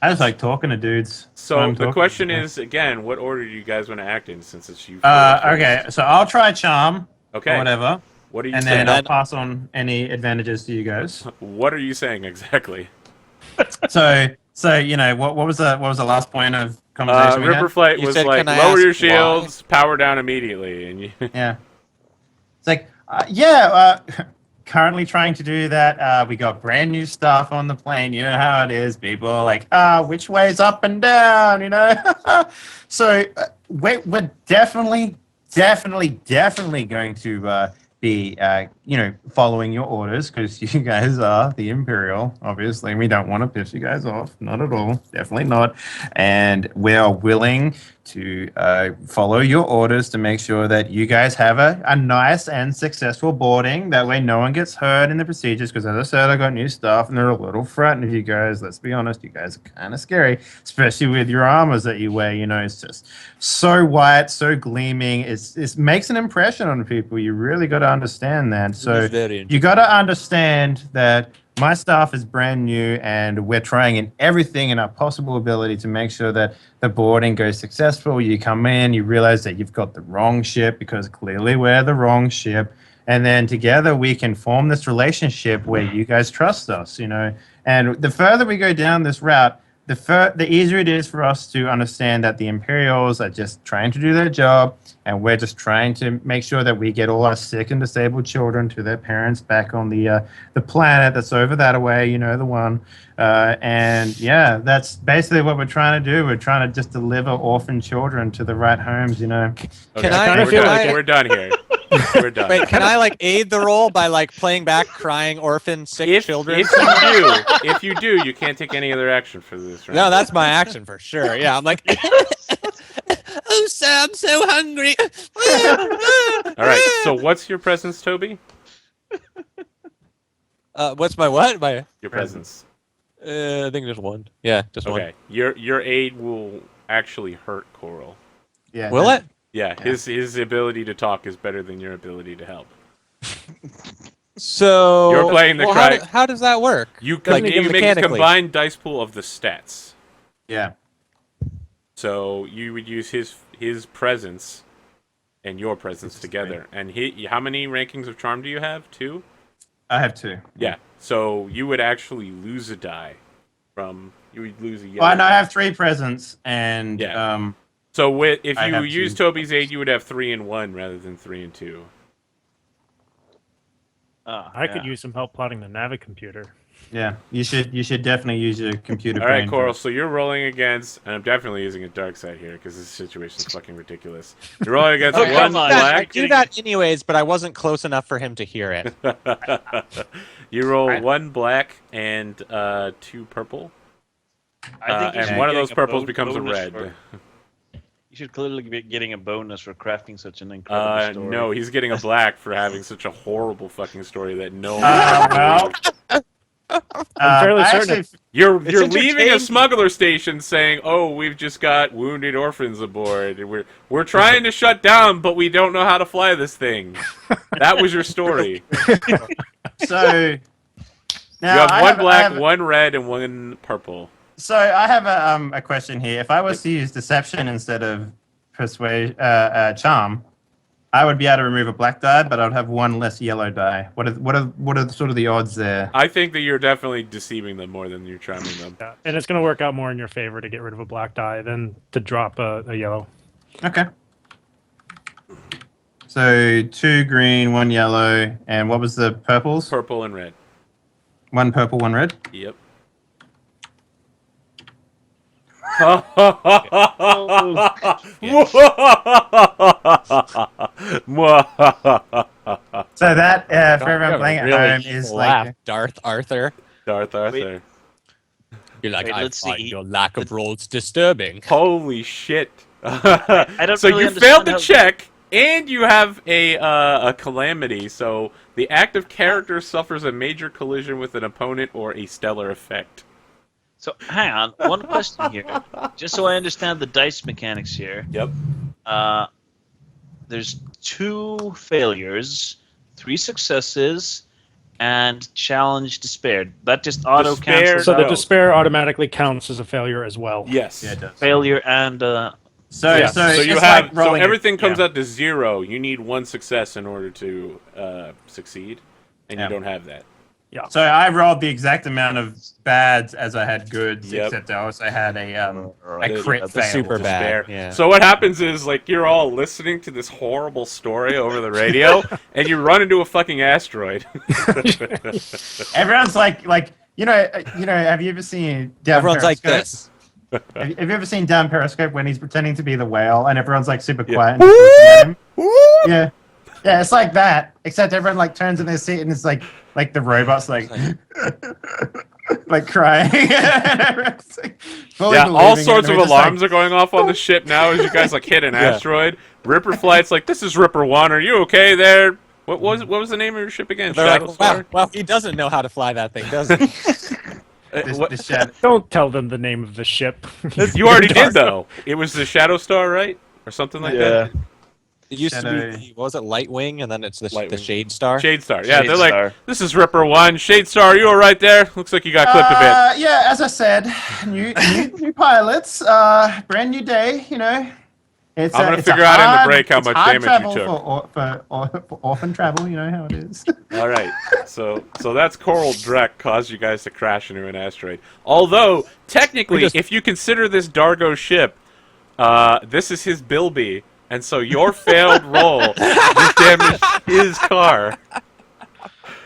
Speaker 3: I just like talking to dudes.
Speaker 1: So
Speaker 3: I'm
Speaker 1: the
Speaker 3: talking
Speaker 1: question
Speaker 3: to.
Speaker 1: is again, what order do you guys want to act in? Since it's you.
Speaker 3: Okay, so I'll try charm
Speaker 1: Okay.
Speaker 3: or whatever,
Speaker 1: What are you
Speaker 3: and
Speaker 1: saying?
Speaker 3: then I'll pass on any advantages to you guys.
Speaker 1: What are you saying exactly?
Speaker 3: So you know what was the last point of conversation we
Speaker 1: Ripper
Speaker 3: had?
Speaker 1: Flight
Speaker 2: You
Speaker 1: was
Speaker 2: said,
Speaker 1: like
Speaker 2: "Can I
Speaker 1: lower
Speaker 2: ask
Speaker 1: your
Speaker 2: why?"
Speaker 1: shields, power down immediately, and you.
Speaker 3: Yeah, it's like currently trying to do that. We got brand new stuff on the plane. You know how it is. People are like, which way's up and down? You know. So we're definitely going to be following your orders because you guys are the Imperial. Obviously, we don't want to piss you guys off. Not at all. Definitely not. And we are willing to follow your orders to make sure that you guys have a nice and successful boarding. That way no one gets hurt in the procedures, because as I said, I got new staff and they're a little frightened of you guys. Let's be honest, you guys are kind of scary, especially with your armors that you wear. You know, it's just so white, so gleaming. It makes an impression on people. You really got to understand that. So you got to understand that my staff is brand new, and we're trying in everything in our possible ability to make sure that the boarding goes successful. You come in, you realize that you've got the wrong ship, because clearly we're the wrong ship. And then together we can form this relationship where you guys trust us, you know. And the further we go down this route, the easier it is for us to understand that the Imperials are just trying to do their job, and we're just trying to make sure that we get all our sick and disabled children to their parents back on the planet that's over that way, you know, the one. And yeah, that's basically what we're trying to do. We're trying to just deliver orphan children to the right homes, you know.
Speaker 1: Okay, we're done here. We're done.
Speaker 2: Wait, can I like aid the role by like playing back crying orphan sick children?
Speaker 1: If you do, you can't take any other action for this. Right?
Speaker 2: No, that's my action for sure. Yeah, I'm like, oh, sir, I'm so hungry.
Speaker 1: All right. So, what's your presence, Toby?
Speaker 2: What's my what?
Speaker 1: Your presence.
Speaker 2: I think just one. Yeah, just one.
Speaker 1: Okay. Your aid will actually hurt Coral.
Speaker 3: Yeah.
Speaker 2: Will it?
Speaker 1: Yeah, his ability to talk is better than your ability to help.
Speaker 2: So
Speaker 1: you're playing the
Speaker 2: how does that work?
Speaker 1: You make a combined dice pool of the stats.
Speaker 3: Yeah.
Speaker 1: So you would use his presence and your presence together. And how many rankings of charm do you have? 2?
Speaker 3: I have 2.
Speaker 1: Yeah. So you would actually lose a die from you would lose a yellow.
Speaker 3: Well, no, I have 3 presents, and
Speaker 1: So if you use Toby's aid, you would have 3 and 1 rather than 3 and 2.
Speaker 5: I could use some help plotting the Navicomputer.
Speaker 3: Yeah, you should definitely use your computer.
Speaker 1: All right, Coral. So you're rolling against, and I'm definitely using a dark side here because this situation is fucking ridiculous. You're rolling against one black.
Speaker 2: I do that anyways, but I wasn't close enough for him to hear it.
Speaker 1: You roll 1 black and 2 purple.
Speaker 4: I think
Speaker 1: and one of those purples becomes a red.
Speaker 4: You should clearly be getting a bonus for crafting such an incredible story.
Speaker 1: No, he's getting a black for having such a horrible fucking story that no one.
Speaker 5: I'm fairly certain.
Speaker 1: You're leaving a smuggler station saying, "Oh, we've just got wounded orphans aboard. We're trying to shut down, but we don't know how to fly this thing." That was your story.
Speaker 3: So now
Speaker 1: you have 1 black, 1 red, and 1 purple.
Speaker 3: So I have a question here. If I was to use deception instead of charm, I would be able to remove a black die, but I'd have 1 less yellow die. What are sort of the odds there?
Speaker 1: I think that you're definitely deceiving them more than you're charming them.
Speaker 5: Yeah, and it's going to work out more in your favor to get rid of a black die than to drop a yellow.
Speaker 3: Okay. So 2 green, 1 yellow, and what was the purples?
Speaker 1: Purple and red.
Speaker 3: 1 purple, 1 red?
Speaker 1: Yep.
Speaker 3: So that for everyone playing at home is like
Speaker 2: Darth Arthur.
Speaker 1: Darth Arthur.
Speaker 2: You're like, I find your lack of rolls disturbing.
Speaker 1: Holy shit!
Speaker 4: I don't
Speaker 1: so
Speaker 4: really
Speaker 1: you failed the check, and you have a calamity. So the active character suffers a major collision with an opponent or a stellar effect.
Speaker 4: So hang on, one question here, just so I understand the dice mechanics here.
Speaker 1: Yep.
Speaker 4: There's 2 failures, 3 successes, and challenge despaired. That just auto cancels.
Speaker 5: So the despair automatically counts as a failure as well.
Speaker 1: Yes.
Speaker 3: Yeah, it does.
Speaker 4: Failure and
Speaker 3: So
Speaker 1: you have so everything comes out to 0. You need 1 success in order to succeed, and you don't have that.
Speaker 5: Yeah.
Speaker 3: So I rolled the exact amount of bads as I had goods, except I also had a crit fail.
Speaker 2: Super bad.
Speaker 1: Yeah. So what happens is, like, you're all listening to this horrible story over the radio, and you run into a fucking asteroid.
Speaker 3: Everyone's like, you know, have you ever seen down
Speaker 2: Everyone's like
Speaker 3: Periscope?
Speaker 2: this.
Speaker 3: Have you ever seen down Periscope when he's pretending to be the whale, and everyone's like super quiet? And looking at him? Yeah. Yeah, it's like that, except everyone like turns in their seat and it's like the robots like like crying. Fully
Speaker 1: Yeah, all
Speaker 3: believing it,
Speaker 1: sorts
Speaker 3: and
Speaker 1: of
Speaker 3: we're just
Speaker 1: alarms
Speaker 3: like,
Speaker 1: are going off on the ship now as you guys like hit an asteroid. Ripper Flight's like, this is Ripper 1, are you okay there? What was the name of your ship again?
Speaker 2: They're
Speaker 1: Shadow
Speaker 2: like,
Speaker 1: Star?
Speaker 2: well, he doesn't know how to fly that thing, does he?
Speaker 3: the shadow.
Speaker 5: Don't tell them the name of the ship.
Speaker 1: You already did, though. It was the Shadow Star, right? Or something like that?
Speaker 2: It used to
Speaker 3: Shadow.
Speaker 2: be, what was it, Lightwing, and then it's the
Speaker 1: Lightwing.
Speaker 2: Shade Star.
Speaker 1: Shade Star. Yeah,
Speaker 4: Shade
Speaker 1: they're like,
Speaker 4: Star.
Speaker 1: this is Ripper 1. Shade Star, are you alright there? Looks like you got clipped a bit.
Speaker 3: Yeah, as I said, new pilots, brand new day. You know, it's
Speaker 1: I'm gonna
Speaker 3: it's a
Speaker 1: figure out in the
Speaker 3: hard-
Speaker 1: break how
Speaker 3: it's
Speaker 1: much
Speaker 3: hard
Speaker 1: damage you
Speaker 3: travel
Speaker 1: took.
Speaker 3: for orphan travel. You know how it is.
Speaker 1: All right, so that's Coral Drek caused you guys to crash into an asteroid. Although technically, if you consider this Dargo ship, this is his Bilby, and so your failed roll just damaged his car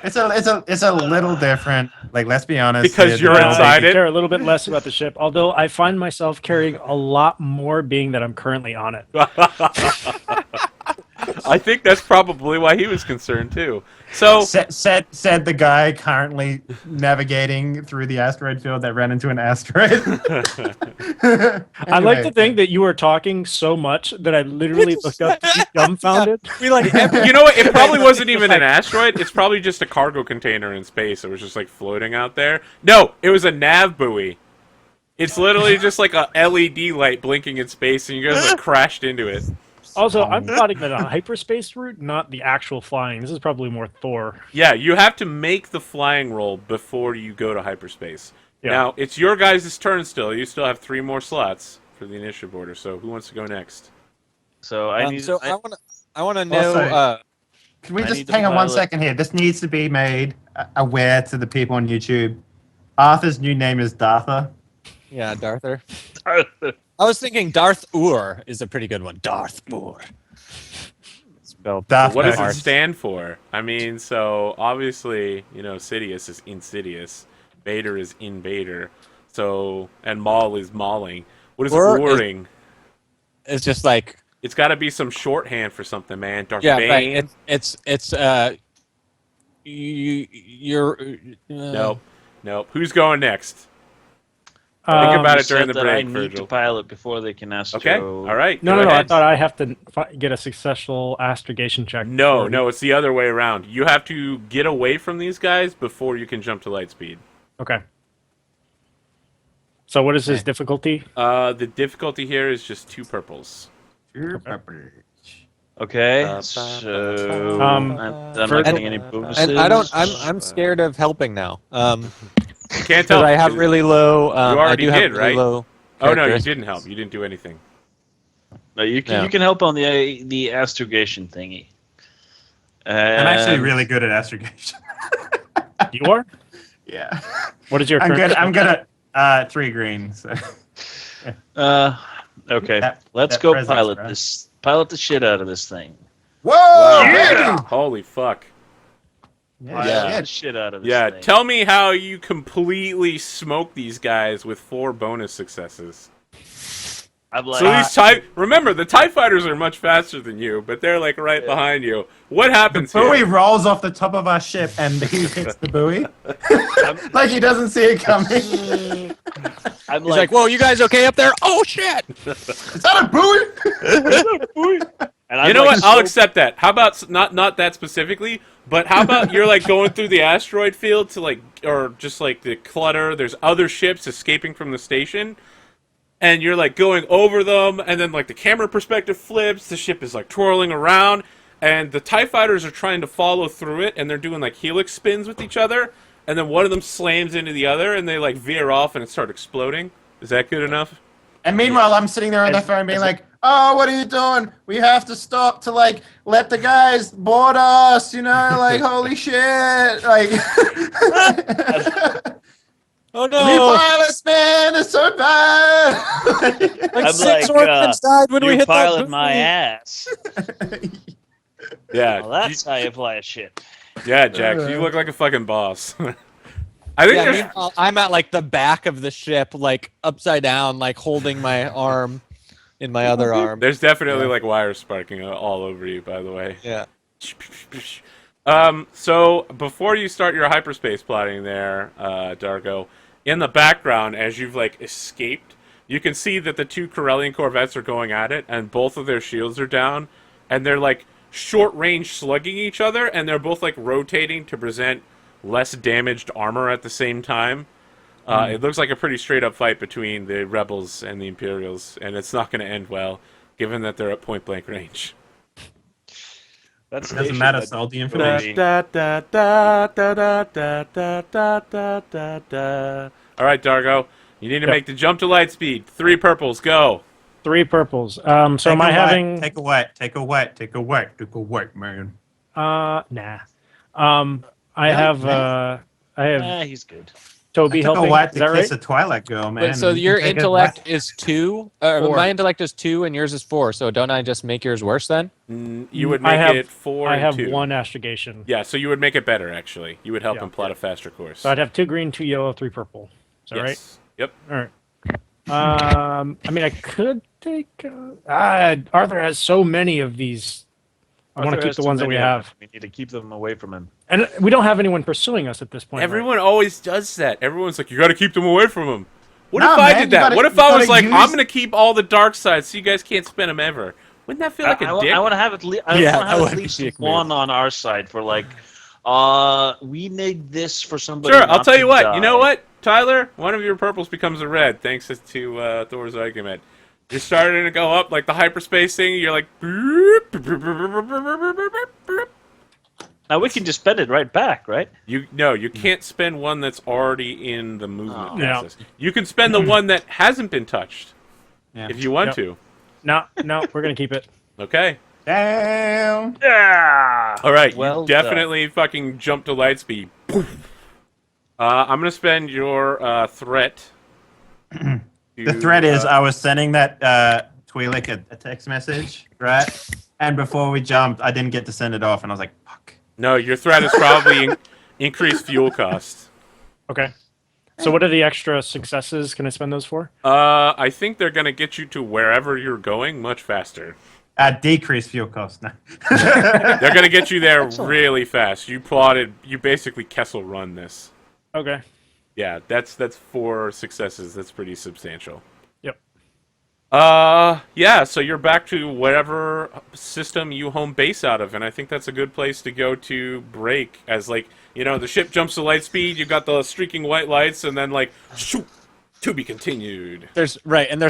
Speaker 3: It's a little different. Like, let's be honest.
Speaker 1: because you're
Speaker 5: I
Speaker 1: inside it.
Speaker 5: care a little bit less about the ship, although I find myself caring a lot more being that I'm currently on it.
Speaker 1: I think that's probably why he was concerned too. So
Speaker 3: Said the guy currently navigating through the asteroid field that ran into an asteroid.
Speaker 5: I like to
Speaker 3: Anyway.
Speaker 5: think that you were talking so much that I literally looked up to be dumbfounded.
Speaker 2: We like
Speaker 1: you know what? It probably wasn't even an asteroid. It's probably just a cargo container in space. It was just like floating out there. No, it was a nav buoy. It's literally just like a LED light blinking in space, and you guys like crashed into it.
Speaker 5: Also, I'm plotting that on a hyperspace route, not the actual flying. This is probably more Thor.
Speaker 1: Yeah, you have to make the flying roll before you go to hyperspace.
Speaker 5: Yeah.
Speaker 1: Now, it's your guys' turn still. You still have 3 more slots for the initiative order, so who wants to go next?
Speaker 4: So I need.
Speaker 2: so I want to know.
Speaker 3: Also- Can we
Speaker 4: I
Speaker 3: just
Speaker 4: need to
Speaker 3: hang on one
Speaker 4: pilot.
Speaker 3: second here? This needs to be made aware to the people on YouTube. Arthur's new name is Dartha.
Speaker 2: Yeah, Darther. I was thinking Darth Ur is a pretty good one. Darth Ur. Spelled.
Speaker 3: Darth
Speaker 1: What does
Speaker 3: Vader.
Speaker 1: it stand for? I mean, so obviously, you know, Sidious is Insidious, Vader is Invader, so and Maul is mauling. What is
Speaker 2: Ur is-
Speaker 1: Uring?
Speaker 2: It's just like
Speaker 1: It's got to be some shorthand for something, man. Darth
Speaker 2: yeah,
Speaker 1: Bane.
Speaker 2: right. It's you're
Speaker 1: Nope. Who's going next? Think about
Speaker 4: You
Speaker 1: it during
Speaker 4: said
Speaker 1: the
Speaker 4: that
Speaker 1: break,
Speaker 4: I need
Speaker 1: Virgil.
Speaker 4: to pilot before they can astro.
Speaker 1: Okay. All right.
Speaker 5: No,
Speaker 1: go
Speaker 5: I
Speaker 1: ahead.
Speaker 5: thought I have to get a successful astrogation check.
Speaker 1: No,
Speaker 5: before-
Speaker 1: no, it's the other way around. You have to get away from these guys before you can jump to light speed.
Speaker 5: Okay. So what is his difficulty?
Speaker 1: The difficulty here is just 2 purples.
Speaker 4: Okay. So
Speaker 5: Um,
Speaker 4: I'm not
Speaker 5: for-
Speaker 4: getting any bonuses.
Speaker 2: and I'm scared of helping now.
Speaker 1: You can't
Speaker 2: Because
Speaker 1: tell.
Speaker 2: I have really low.
Speaker 1: You already
Speaker 2: I do have
Speaker 1: did,
Speaker 2: really
Speaker 1: right?
Speaker 2: Low
Speaker 1: Oh no, you
Speaker 2: characteristics.
Speaker 1: didn't help. You didn't do anything.
Speaker 4: No, you can
Speaker 2: Yeah.
Speaker 4: you can help on the astrogation thingy.
Speaker 3: I'm actually really good at astrogation.
Speaker 5: You are?
Speaker 3: Yeah.
Speaker 5: What is your
Speaker 3: I'm
Speaker 5: current?
Speaker 3: good. I'm good at 3 green. So.
Speaker 4: Okay.
Speaker 3: That-
Speaker 4: Let's
Speaker 3: that
Speaker 4: go
Speaker 3: presence,
Speaker 4: pilot
Speaker 3: right?
Speaker 4: this. Pilot the shit out of this thing.
Speaker 3: Whoa!
Speaker 4: Yeah!
Speaker 1: Holy fuck.
Speaker 3: Yeah.
Speaker 4: Pilot the shit out of this
Speaker 1: Yeah,
Speaker 4: thing.
Speaker 1: tell me how you completely smoke these guys with 4 bonus successes.
Speaker 4: I'm like,
Speaker 1: So these TIE... Remember, the TIE fighters are much faster than you, but they're like right behind you. What happens
Speaker 3: Buoy
Speaker 1: here?
Speaker 3: rolls off the top of our ship and he hits the buoy. Like he doesn't see it coming.
Speaker 4: I'm
Speaker 2: He's like, "Whoa, you guys okay up there? Oh shit!"
Speaker 3: Is that a buoy?
Speaker 4: and I'm
Speaker 1: You know
Speaker 4: like
Speaker 1: what? I'll
Speaker 4: so-
Speaker 1: accept that. How about not that specifically, but how about you're like going through the asteroid field to like, or just like the clutter. There's other ships escaping from the station, and you're like going over them, and then like the camera perspective flips. The ship is like twirling around, and the TIE fighters are trying to follow through it, and they're doing like helix spins with each other, and then one of them slams into the other, and they like veer off, and it starts exploding. Is that good enough?
Speaker 3: And meanwhile, I'm sitting there on the phone being like, "Oh, what are you doing? We have to stop to like let the guys board us, you know? Like, holy shit! Like,
Speaker 2: Oh
Speaker 3: we
Speaker 2: no!
Speaker 3: pilots, man, it's so bad."
Speaker 2: Like
Speaker 4: I'm
Speaker 2: 6
Speaker 4: like,
Speaker 2: orphans died when
Speaker 4: you
Speaker 2: we hit
Speaker 4: pilot
Speaker 2: that
Speaker 4: my
Speaker 2: buoy.
Speaker 4: ass.
Speaker 1: Yeah.
Speaker 4: Well, that's how you fly a ship.
Speaker 1: Yeah, Jax, you look like a fucking boss. I think
Speaker 2: Yeah,
Speaker 1: there's
Speaker 2: meanwhile, I'm at like the back of the ship, like upside down, like holding my arm in my other arm.
Speaker 1: There's definitely like wires sparking all over you, by the way.
Speaker 2: Yeah.
Speaker 1: So before you start your hyperspace plotting there, Dargo, in the background, as you've like escaped, you can see that the two Corellian corvettes are going at it, and both of their shields are down, and they're like short range slugging each other, and they're both like rotating to present less damaged armor at the same time. It looks like a pretty straight up fight between the rebels and the Imperials, and it's not going to end well, given that they're at point blank range.
Speaker 4: That's
Speaker 3: Doesn't matter. Sold the information.
Speaker 1: All right, Dargo, you need to make the jump to light speed. 3 purples, go.
Speaker 5: 3 purples. So am I having?
Speaker 3: Take a whack, man.
Speaker 5: Nah. I have
Speaker 4: He's good.
Speaker 5: Toby
Speaker 3: I took
Speaker 5: helping.
Speaker 3: a whack
Speaker 5: Is that
Speaker 3: to kiss
Speaker 5: right?
Speaker 3: a Twilight girl, man.
Speaker 2: Wait, so
Speaker 3: You
Speaker 2: your
Speaker 3: can take a
Speaker 2: intellect
Speaker 3: whack.
Speaker 2: is 2?
Speaker 5: Four.
Speaker 2: My intellect is 2 and yours is 4, so don't I just make yours worse then?
Speaker 1: You would
Speaker 5: I
Speaker 1: make
Speaker 5: have-
Speaker 1: it 4
Speaker 5: I
Speaker 1: and
Speaker 5: have
Speaker 1: 2.
Speaker 5: 1 astrogation.
Speaker 1: Yeah, so you would make it better, actually. You would help
Speaker 5: Yeah.
Speaker 1: him plot a faster course.
Speaker 5: So I'd have 2 green, 2 yellow, 3 purple. Is that right?
Speaker 1: Yes. Yep.
Speaker 5: All right. I mean, I could take. Arthur has so many of these. I want to keep the ones that we have,
Speaker 4: We need to keep them away from him.
Speaker 5: and we don't have anyone pursuing us at this point. right?
Speaker 1: Everyone always does that. Everyone's like, you got to keep them away from him. What
Speaker 3: No,
Speaker 1: if I
Speaker 3: man,
Speaker 1: did
Speaker 3: you
Speaker 1: that?
Speaker 3: gotta-
Speaker 1: What if
Speaker 3: you
Speaker 1: I was
Speaker 3: gotta
Speaker 1: like,
Speaker 3: use-
Speaker 1: I'm going to keep all the dark sides so you guys can't spin them ever? Wouldn't that feel like a dick?
Speaker 4: I want to have at least. I
Speaker 2: Yeah,
Speaker 4: want to
Speaker 2: that
Speaker 4: have
Speaker 2: would
Speaker 4: at
Speaker 2: be
Speaker 4: least
Speaker 2: dick
Speaker 4: one on our side for like. We need this for somebody.
Speaker 1: Sure, I'll
Speaker 4: not
Speaker 1: tell
Speaker 4: to
Speaker 1: you what.
Speaker 4: die.
Speaker 1: You know what, Tyler? One of your purples becomes a red, thanks to Thor's argument. You're starting to go up like the hyperspace thing. You're like,
Speaker 4: Now we can just spend it right back, right?
Speaker 1: you can't spend one that's already in the movement
Speaker 4: Oh.
Speaker 5: Yeah.
Speaker 1: process. You can spend the one that hasn't been touched
Speaker 3: Yeah.
Speaker 1: if you want
Speaker 5: Yep.
Speaker 1: to.
Speaker 5: No, we're gonna keep it.
Speaker 1: Okay.
Speaker 3: Damn.
Speaker 4: Yeah.
Speaker 1: All right.
Speaker 4: Well
Speaker 1: you definitely fucking jump to light speed. I'm gonna spend your threat.
Speaker 3: The threat is I was sending that Twi'lek a text message, right? And before we jumped, I didn't get to send it off, and I was like, fuck.
Speaker 1: No, your threat is probably increased fuel costs.
Speaker 5: Okay. So what are the extra successes? Can I spend those for?
Speaker 1: I think they're gonna get you to wherever you're going much faster.
Speaker 3: Decrease fuel cost. No.
Speaker 1: They're gonna get you there really fast. You basically Kessel run this.
Speaker 5: Okay.
Speaker 1: Yeah, that's 4 successes. That's pretty substantial.
Speaker 5: Yep.
Speaker 1: Yeah, so you're back to whatever system you home base out of, and I think that's a good place to go to break. As like, the ship jumps to light speed, you've got the streaking white lights, and then like, shoot, to be continued.
Speaker 2: There's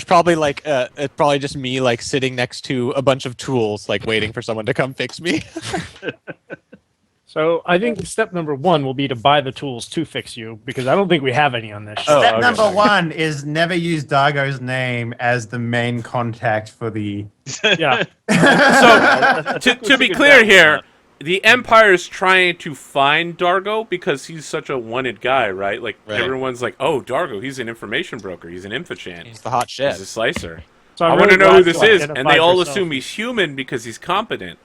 Speaker 2: probably like it's probably just me like sitting next to a bunch of tools like waiting for someone to come fix me.
Speaker 5: So I think step number 1 will be to buy the tools to fix you, because I don't think we have any on this.
Speaker 2: Oh,
Speaker 3: Step
Speaker 2: okay.
Speaker 3: number 1 is never use Dargo's name as the main contact for the...
Speaker 5: Yeah.
Speaker 1: So, to be
Speaker 4: figured
Speaker 1: clear
Speaker 4: that
Speaker 1: here,
Speaker 4: out.
Speaker 1: the Empire is trying to find Dargo because he's such a wanted guy, right? Like,
Speaker 2: Right.
Speaker 1: everyone's like, oh, Dargo, he's an information broker. He's an infochan.
Speaker 2: He's the hot shit.
Speaker 1: He's a slicer.
Speaker 5: So
Speaker 1: I
Speaker 5: I'm
Speaker 1: want to
Speaker 5: really
Speaker 1: know who
Speaker 5: glad
Speaker 1: this
Speaker 5: you
Speaker 1: is. And they
Speaker 5: identified
Speaker 1: all
Speaker 5: yourself.
Speaker 1: assume he's human because he's competent.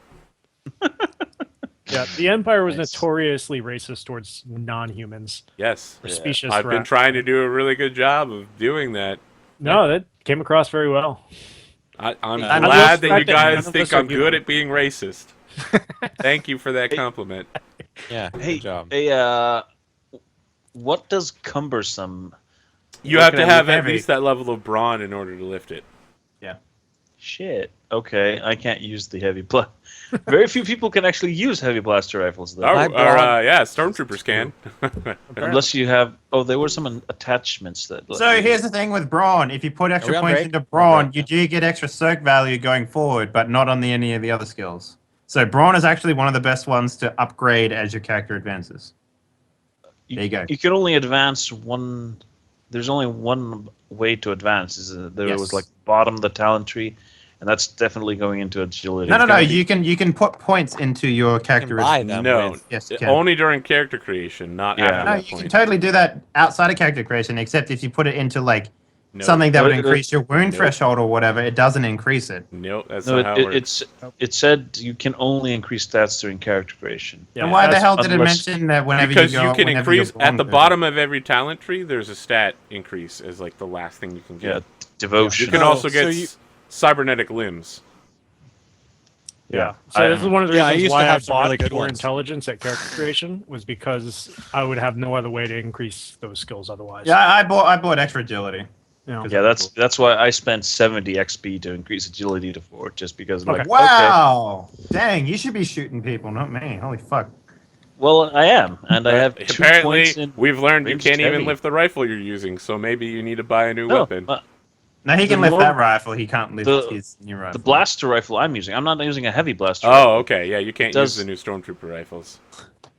Speaker 5: Yeah, the Empire was
Speaker 4: Nice.
Speaker 5: notoriously racist towards non-humans
Speaker 1: Yes.
Speaker 5: or
Speaker 4: Yeah.
Speaker 5: specious
Speaker 1: I've been
Speaker 5: threat.
Speaker 1: trying to do a really good job of doing that.
Speaker 5: No, that came across very well.
Speaker 1: I'm
Speaker 2: I
Speaker 1: glad
Speaker 5: love
Speaker 1: that
Speaker 5: the
Speaker 1: you
Speaker 5: fact that none
Speaker 1: guys
Speaker 5: of
Speaker 1: think
Speaker 5: us are
Speaker 1: I'm good
Speaker 5: human.
Speaker 1: at being racist. Thank you for that compliment.
Speaker 2: Yeah.
Speaker 4: Hey,
Speaker 2: Good job.
Speaker 4: hey, what does cumbersome?
Speaker 1: You
Speaker 3: What
Speaker 1: have
Speaker 3: can
Speaker 1: to
Speaker 3: I
Speaker 1: have
Speaker 3: lift
Speaker 1: at
Speaker 3: heavy?
Speaker 1: least that level of brawn in order to lift it.
Speaker 4: Shit. Okay, I can't use the heavy blast. Very few people can actually use heavy blaster rifles, though.
Speaker 2: My brawn-
Speaker 1: Yeah, stormtroopers can.
Speaker 4: Unless you have. Oh, there were some attachments that.
Speaker 3: So here's the thing with Brawn. If you put
Speaker 2: we
Speaker 3: extra
Speaker 2: on
Speaker 3: points
Speaker 2: break?
Speaker 3: into
Speaker 2: We're on
Speaker 3: Brawn,
Speaker 2: break,
Speaker 3: you do get extra soak value going forward, but not on any of the other skills. So Brawn is actually one of the best ones to upgrade as your character advances. There you go.
Speaker 4: You can only advance one. There's only one way to advance. There
Speaker 3: Yes.
Speaker 4: was like bottom of the talent tree, and that's definitely going into agility.
Speaker 3: No,
Speaker 4: It's gonna be-
Speaker 3: you can put points into your character.
Speaker 2: buy them.
Speaker 1: No,
Speaker 3: Yes, you can.
Speaker 1: only during character creation, not
Speaker 4: Yeah.
Speaker 1: after
Speaker 3: No,
Speaker 1: that
Speaker 3: you can
Speaker 1: point.
Speaker 3: totally do that outside of character creation, except if you put it into like
Speaker 1: No.
Speaker 3: something that would
Speaker 4: No,
Speaker 3: increase your wound
Speaker 1: no.
Speaker 3: threshold or whatever. It doesn't increase it.
Speaker 1: Nope, that's
Speaker 4: No,
Speaker 1: not how it works.
Speaker 4: it said you can only increase stats during character creation.
Speaker 5: Yeah,
Speaker 3: And why the
Speaker 5: that's-
Speaker 3: hell did it
Speaker 4: unless-
Speaker 3: mention that whenever
Speaker 1: Because
Speaker 3: you go,
Speaker 1: you can
Speaker 3: whenever you're
Speaker 1: increase at the
Speaker 3: born,
Speaker 1: bottom of every talent tree. There's a stat increase as like the last thing you can
Speaker 4: Yeah,
Speaker 1: get.
Speaker 4: devotion.
Speaker 1: You can
Speaker 2: Oh,
Speaker 1: also
Speaker 2: so
Speaker 1: get
Speaker 2: you-
Speaker 1: cybernetic limbs.
Speaker 5: Yeah. So this is one of the
Speaker 2: Yeah, I
Speaker 5: reasons
Speaker 2: used to
Speaker 5: why I
Speaker 2: have some
Speaker 5: bought
Speaker 2: really good
Speaker 5: pure
Speaker 2: ones.
Speaker 5: intelligence at character creation was because I would have no other way to increase those skills otherwise.
Speaker 3: Yeah, I bought extra agility.
Speaker 5: You know?
Speaker 4: Yeah, that's why I spent 70 XP to increase agility to 4, just because I'm like,
Speaker 5: Okay.
Speaker 3: Wow! Dang, you should be shooting people, not me. Holy fuck.
Speaker 4: well, I am, and I have 2
Speaker 1: Apparently,
Speaker 4: points in
Speaker 1: we've learned you
Speaker 4: ranged
Speaker 1: can't even
Speaker 4: heavy.
Speaker 1: lift the rifle you're using, so maybe you need to buy a new
Speaker 4: No,
Speaker 1: weapon.
Speaker 3: No, he can
Speaker 4: The
Speaker 3: lift that
Speaker 4: more-
Speaker 3: rifle. He can't lift
Speaker 4: the-
Speaker 3: his new rifle.
Speaker 4: The blaster rifle I'm using, I'm not using a heavy blaster
Speaker 1: Oh,
Speaker 4: rifle.
Speaker 1: okay. Yeah, you can't use
Speaker 4: Does-
Speaker 1: the new stormtrooper rifles.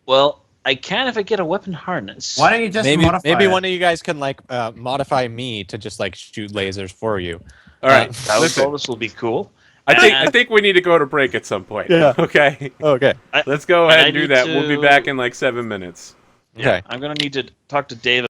Speaker 4: Well, I can if I get a weapon harness.
Speaker 3: Why don't you just
Speaker 2: maybe
Speaker 3: modify
Speaker 2: maybe
Speaker 3: it?
Speaker 2: one of you guys can like modify me to just like shoot lasers for you.
Speaker 1: All right,
Speaker 4: That
Speaker 1: listen.
Speaker 4: this will be cool.
Speaker 1: I think we need to go to break at some point.
Speaker 2: Yeah.
Speaker 1: Okay.
Speaker 2: Okay.
Speaker 1: Let's go
Speaker 4: And
Speaker 1: ahead
Speaker 4: I
Speaker 1: and do
Speaker 4: need
Speaker 1: that. We'll be
Speaker 4: to-
Speaker 1: back in like 7 minutes.
Speaker 2: Okay.
Speaker 4: I'm gonna need to talk to Dave